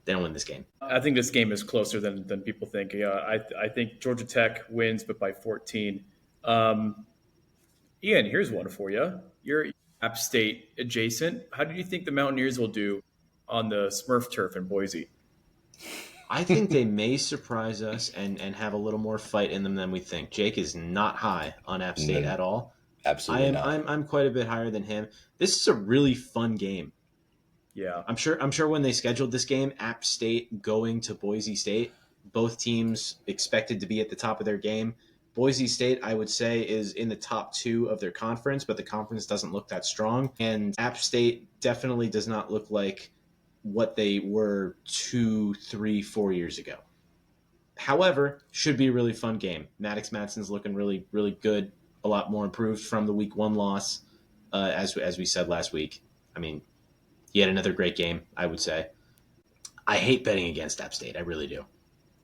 they don't win this game. I think this game is closer than people think. Yeah, I think Georgia Tech wins, but by 14. Ian, here's one for you. You're App State adjacent. How do you think the Mountaineers will do on the Smurf turf in Boise? I think they may surprise us and have a little more fight in them than we think. Jake is not high on App State at all. Absolutely not. I'm quite a bit higher than him. This is a really fun game. Yeah. I'm sure when they scheduled this game, App State going to Boise State, both teams expected to be at the top of their game. Boise State, I would say, is in the top 2 of their conference, but the conference doesn't look that strong. And App State definitely does not look like what they were 2, 3, 4 years ago. However, should be a really fun game. Maddox Madsen's looking really, really good, a lot more improved from the week 1 loss, as we said last week. I mean, he had another great game, I would say. I hate betting against App State, I really do.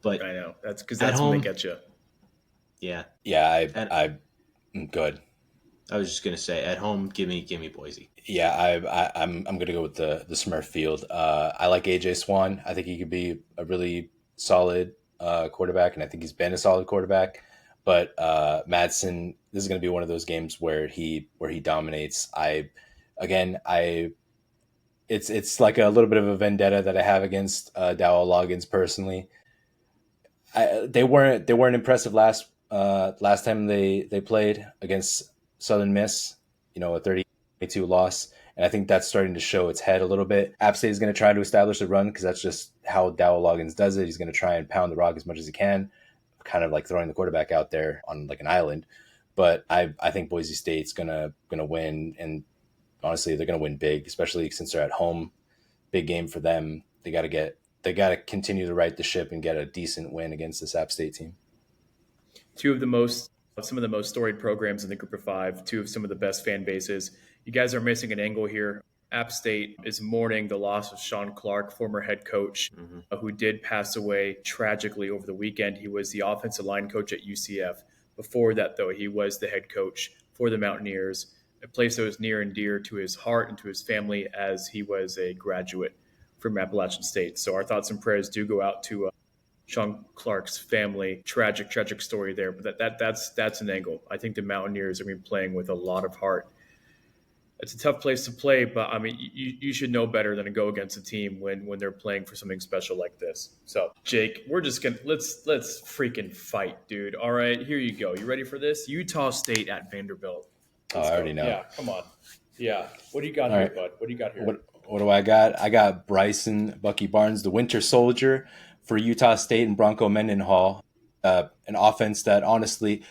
But I know that's because that's when they get you. Yeah. Yeah, I'm good. I was just gonna say at home, give me Boise. Yeah, I'm gonna go with the Smurf field. I like AJ Swan. I think he could be a really solid quarterback, and I think he's been a solid quarterback. But Madsen, this is gonna be one of those games where he dominates. I it's like a little bit of a vendetta that I have against Dowell Loggins personally. They weren't impressive last time they played against Southern Miss. A 32 loss, and I think that's starting to show its head a little bit. App State is going to try to establish a run because that's just how Dowell Loggins does it. He's going to try and pound the rock as much as he can, kind of like throwing the quarterback out there on like an island. But I think Boise State's gonna win, and honestly, they're gonna win big, especially since they're at home. Big game for them. They got to continue to right the ship and get a decent win against this App State team. Some of the most storied programs in the group of five, two of some of the best fan bases. You guys are missing an angle here. App State is mourning the loss of Sean Clark, former head coach, who did pass away tragically over the weekend. He was the offensive line coach at UCF. Before that, though, he was the head coach for the Mountaineers, a place that was near and dear to his heart and to his family as he was a graduate from Appalachian State. So our thoughts and prayers do go out to Sean Clark's family. Tragic story there. But that's an angle. I think the Mountaineers are going to be playing with a lot of heart. It's a tough place to play, but I mean, you should know better than to go against a team when they're playing for something special like this. So, Jake, we're just gonna let's freaking fight, dude. All right, here you go. You ready for this? Utah State at Vanderbilt. I already know. Yeah, come on. Yeah, what do you got All here, right. bud? What do you got here? What do I got? I got Bryson Bucky Barnes, the Winter Soldier for Utah State, and Bronco Mendenhall, an offense that honestly,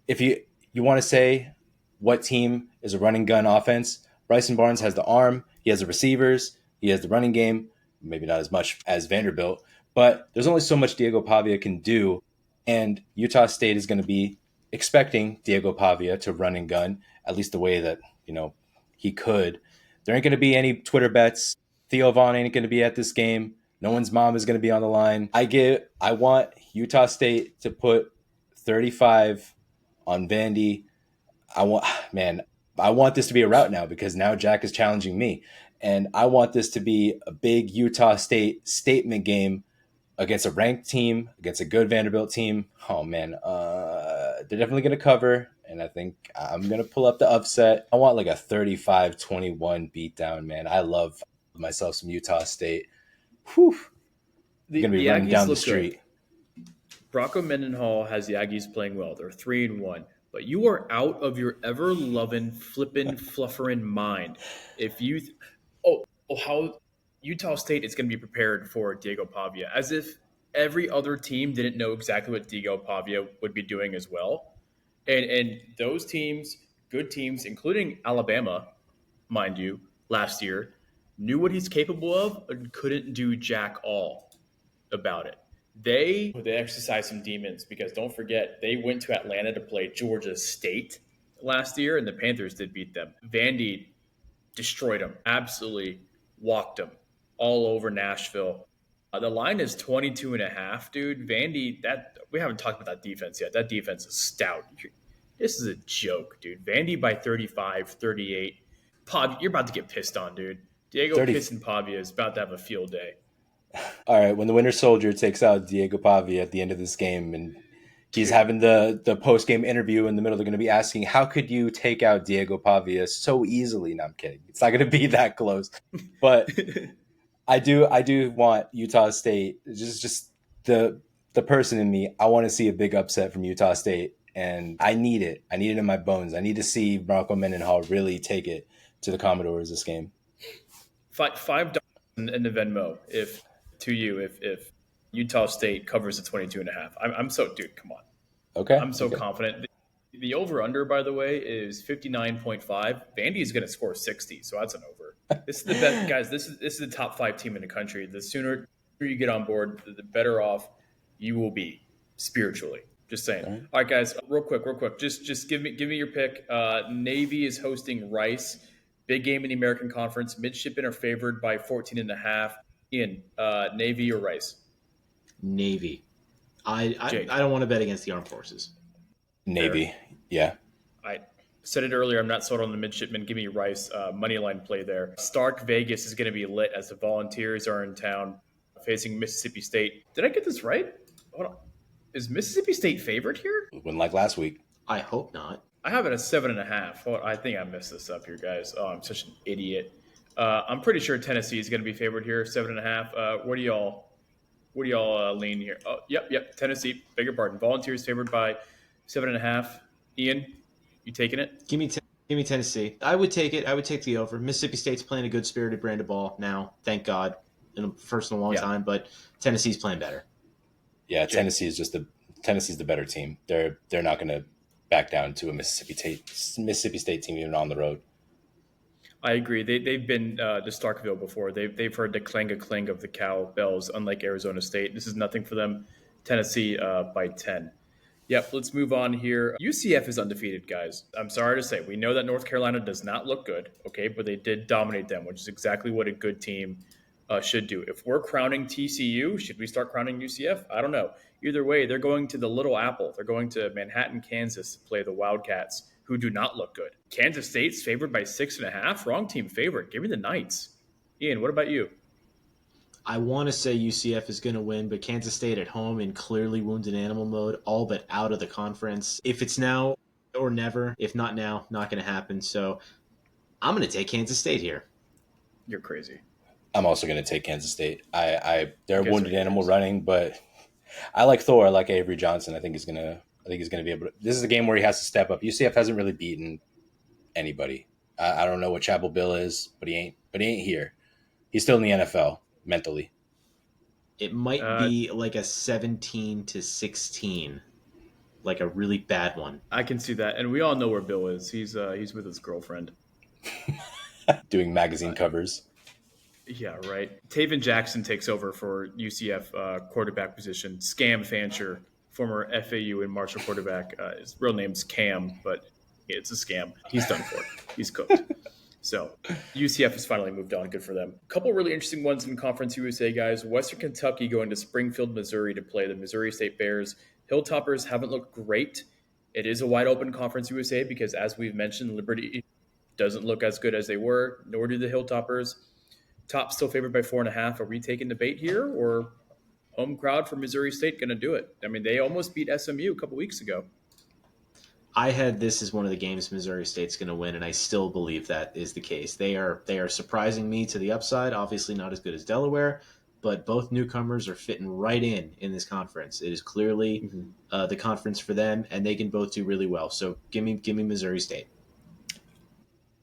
if you want to say what team is a running gun offense, Bryson Barnes has the arm, he has the receivers, he has the running game, maybe not as much as Vanderbilt, but there's only so much Diego Pavia can do, and Utah State is going to be expecting Diego Pavia to run and gun, at least the way that, he could. There ain't going to be any Twitter bets. Theo Vaughn ain't going to be at this game. No one's mom is going to be on the line. I want Utah State to put 35 on Vandy. I want this to be a route now because now Jack is challenging me. And I want this to be a big Utah State statement game against a ranked team, against a good Vanderbilt team. Oh, man. They're definitely going to cover, and I think I'm going to pull up the upset. I want like a 35-21 beatdown, man. I love myself some Utah State. Whew. Going to be running down the street. Good. Bronco Mendenhall has the Aggies playing well. They're 3-1. But you are out of your ever-loving, flippin', flufferin' mind. If you how Utah State is going to be prepared for Diego Pavia, as if every other team didn't know exactly what Diego Pavia would be doing as well. And those teams, good teams, including Alabama, mind you, last year, knew what he's capable of and couldn't do jack all about it. They exercised some demons because don't forget, they went to Atlanta to play Georgia State last year, and the Panthers did beat them. Vandy destroyed them, absolutely walked them all over Nashville. The line is 22.5, dude. Vandy, we haven't talked about that defense yet. That defense is stout. This is a joke, dude. Vandy by 35, 38. You're about to get pissed on, dude. Diego pissing Pavia is about to have a field day. All right, when the Winter Soldier takes out Diego Pavia at the end of this game and he's having the post-game interview in the middle, they're going to be asking, how could you take out Diego Pavia so easily? No, I'm kidding. It's not going to be that close. But I do want Utah State, just the person in me, I want to see a big upset from Utah State, and I need it. I need it in my bones. I need to see Bronco Mendenhall really take it to the Commodores this game. $5 in the Venmo if Utah State covers the 22.5. I'm so, dude, come on. Okay. I'm so confident. The over-under, by the way, is 59.5. Vandy is going to score 60, so that's an over. This is the best, guys. This is the top 5 team in the country. The sooner you get on board, the better off you will be spiritually. Just saying. All right, guys, real quick. Just give me your pick. Navy is hosting Rice. Big game in the American Conference. Midshipmen are favored by 14.5. Ian, Navy or Rice? Navy. I don't want to bet against the armed forces. Navy, yeah. Said it earlier, I'm not sold on the midshipman. Give me Rice. Money line play there. Stark Vegas is going to be lit as the Volunteers are in town facing Mississippi State. Did I get this right? Hold on. Is Mississippi State favored here? Wouldn't like last week. I hope not. I have it at 7.5. Well, I think I messed this up here, guys. Oh, I'm such an idiot. I'm pretty sure Tennessee is going to be favored here, 7.5. Where do y'all lean here? Oh, yep. Tennessee. Beg your pardon. Volunteers favored by 7.5. Ian, you taking it? Give me Tennessee. I would take it. I would take the over. Mississippi State's playing a good spirited brand of ball now. Thank God, first in a long time. But Tennessee's playing better. Yeah, Tennessee's the better team. They're not going to back down to a Mississippi State team even on the road. I agree. They've been to Starkville before. They've heard the clang of the cow bells. Unlike Arizona State, this is nothing for them. Tennessee by 10. Yep, let's move on here. UCF is undefeated, guys. I'm sorry to say. We know that North Carolina does not look good, okay, but they did dominate them, which is exactly what a good team should do. If we're crowning TCU, should we start crowning UCF? I don't know. Either way, they're going to the Little Apple. They're going to Manhattan, Kansas to play the Wildcats, who do not look good. Kansas State's favored by 6.5. Wrong team favorite. Give me the Knights. Ian, what about you? I want to say UCF is going to win, but Kansas State at home in clearly wounded animal mode, all but out of the conference. If it's now or never, if not now, not going to happen. So I'm going to take Kansas State here. You're crazy. I'm also going to take Kansas State. They're a wounded animal running, but I like Thor. I like Avery Johnson. I think he's going to be able to. This is a game where he has to step up. UCF hasn't really beaten anybody. I don't know what Chapel Bill is, but he ain't here. He's still in the NFL mentally. It might be like a 17-16, like a really bad one. I can see that, and we all know where Bill is. He's with his girlfriend, doing magazine covers. Yeah, right. Taven Jackson takes over for UCF quarterback position. Scam Fancher, former FAU and Marshall quarterback. His real name's Cam, but it's a scam. He's done for. He's cooked. So UCF has finally moved on. Good for them. A couple really interesting ones in Conference USA, guys. Western Kentucky going to Springfield, Missouri to play the Missouri State Bears. Hilltoppers haven't looked great. It is a wide open Conference USA because, as we've mentioned, Liberty doesn't look as good as they were, nor do the Hilltoppers. Top still favored by 4.5. Are we taking the bait here, or home crowd for Missouri State going to do it? I mean, they almost beat SMU a couple weeks ago. I had this as one of the games Missouri State's going to win, and I still believe that is the case. They are surprising me to the upside. Obviously, not as good as Delaware, but both newcomers are fitting right in this conference. It is clearly the conference for them, and they can both do really well. So give me Missouri State.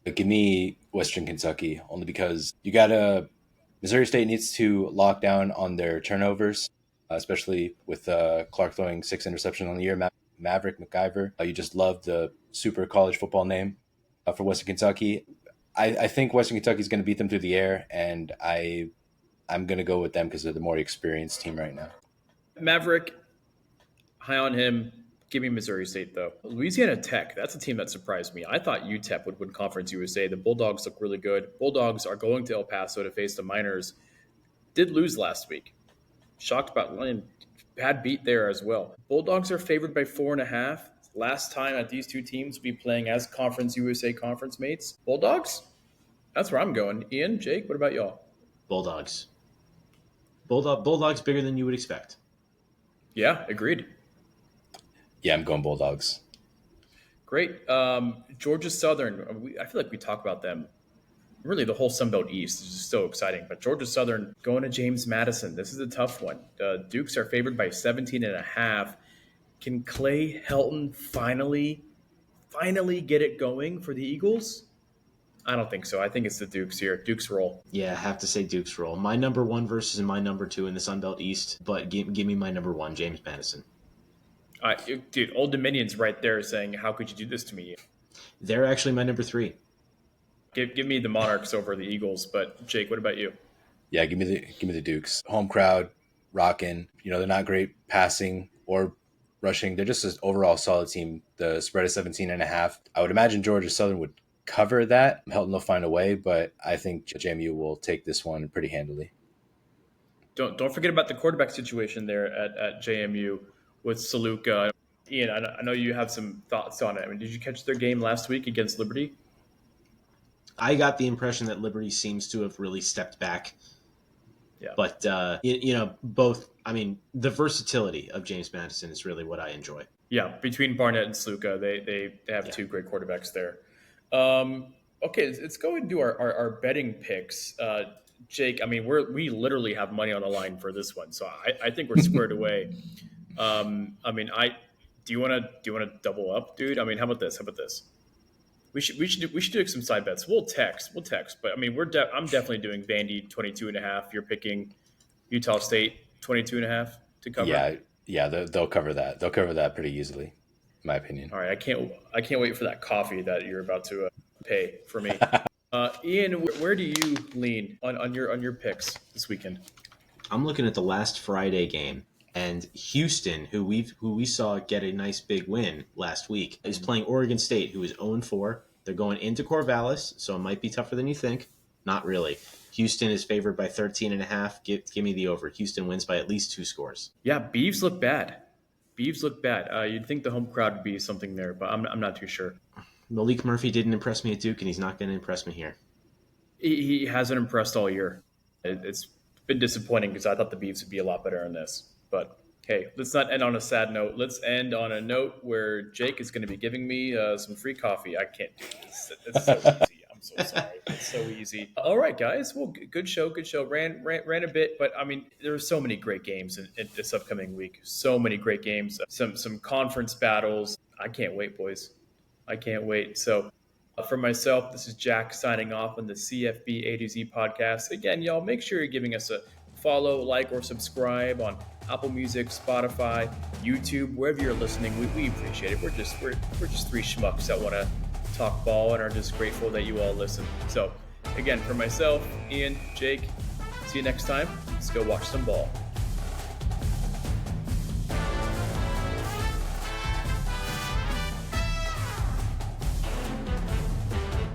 Give me Western Kentucky, only because Missouri State needs to lock down on their turnovers, especially with Clark throwing 6 interceptions on the year. Maverick McIver. You just love the super college football name for Western Kentucky. I think Western Kentucky is going to beat them through the air, and I'm going to go with them because they're the more experienced team right now. Maverick, high on him. Give me Missouri State, though. Louisiana Tech, that's a team that surprised me. I thought UTEP would win Conference USA. The Bulldogs look really good. Bulldogs are going to El Paso to face the Miners. Did lose last week. Shocked about bad beat there as well. Bulldogs are favored by 4.5. Last time that these two teams will be playing as Conference USA conference mates. Bulldogs? That's where I'm going. Ian, Jake, what about y'all? Bulldogs. Bulldogs bigger than you would expect. Yeah, agreed. Yeah, I'm going Bulldogs. Great. Georgia Southern, I feel like we talk about them. Really, the whole Sunbelt East is just so exciting. But Georgia Southern going to James Madison. This is a tough one. Dukes are favored by 17.5. Can Clay Helton finally get it going for the Eagles? I don't think so. I think it's the Dukes here. Dukes roll. Yeah, I have to say Dukes roll. My number 1 versus my number 2 in the Sunbelt East, but give me my number 1, James Madison. Dude, Old Dominion's right there saying, how could you do this to me? They're actually my number 3. Give me the Monarchs over the Eagles, but Jake, what about you? Yeah, give me the Dukes. Home crowd, rocking. They're not great passing or rushing. They're just an overall solid team. The spread is 17.5. I would imagine Georgia Southern would cover that. Helton will find a way, but I think JMU will take this one pretty handily. Don't forget about the quarterback situation there at JMU with Saluka. Ian, I know you have some thoughts on it. I mean, did you catch their game last week against Liberty? I got the impression that Liberty seems to have really stepped back. Yeah. But, both, I mean, the versatility of James Madison is really what I enjoy. Yeah, between Barnett and Sluka, they have two great quarterbacks there. Okay, let's go and do our betting picks. Jake, I mean, we literally have money on the line for this one, so I think we're squared away. I mean, do you want to double up, dude? I mean, how about this? We should do some side bets. We'll text, but I mean, I'm definitely doing Vandy 22.5. You're picking Utah State 22.5 to cover. Yeah, they'll cover that. They'll cover that pretty easily, in my opinion. All right, I can't wait for that coffee that you're about to pay for me. Ian, where do you lean on your picks this weekend? I'm looking at the last Friday game, and Houston, who we saw get a nice big win last week, is playing Oregon State, who is 0-4. They're going into Corvallis, so it might be tougher than you think. Not really. Houston is favored by 13.5. Give me the over. Houston wins by at least 2 scores. Yeah, Beavs look bad. You'd think the home crowd would be something there, but I'm not too sure. Malik Murphy didn't impress me at Duke, and he's not going to impress me here. He hasn't impressed all year. It's been disappointing because I thought the Beavs would be a lot better in this. But hey, let's not end on a sad note. Let's end on a note where Jake is going to be giving me some free coffee. I can't do this. It's so easy. I'm so sorry. It's so easy. All right, guys. Well, good show. Ran a bit, but I mean, there are so many great games in this upcoming week. So many great games. Some conference battles. I can't wait, boys. I can't wait. So for myself, this is Jack signing off on the CFB A-Z podcast. Again, y'all, make sure you're giving us a follow, like, or subscribe on Apple Music, Spotify, YouTube, wherever you're listening. We appreciate it. We're just three schmucks that want to talk ball and are just grateful that you all listen. So again, for myself, Ian, Jake, see you next time. Let's go watch some ball.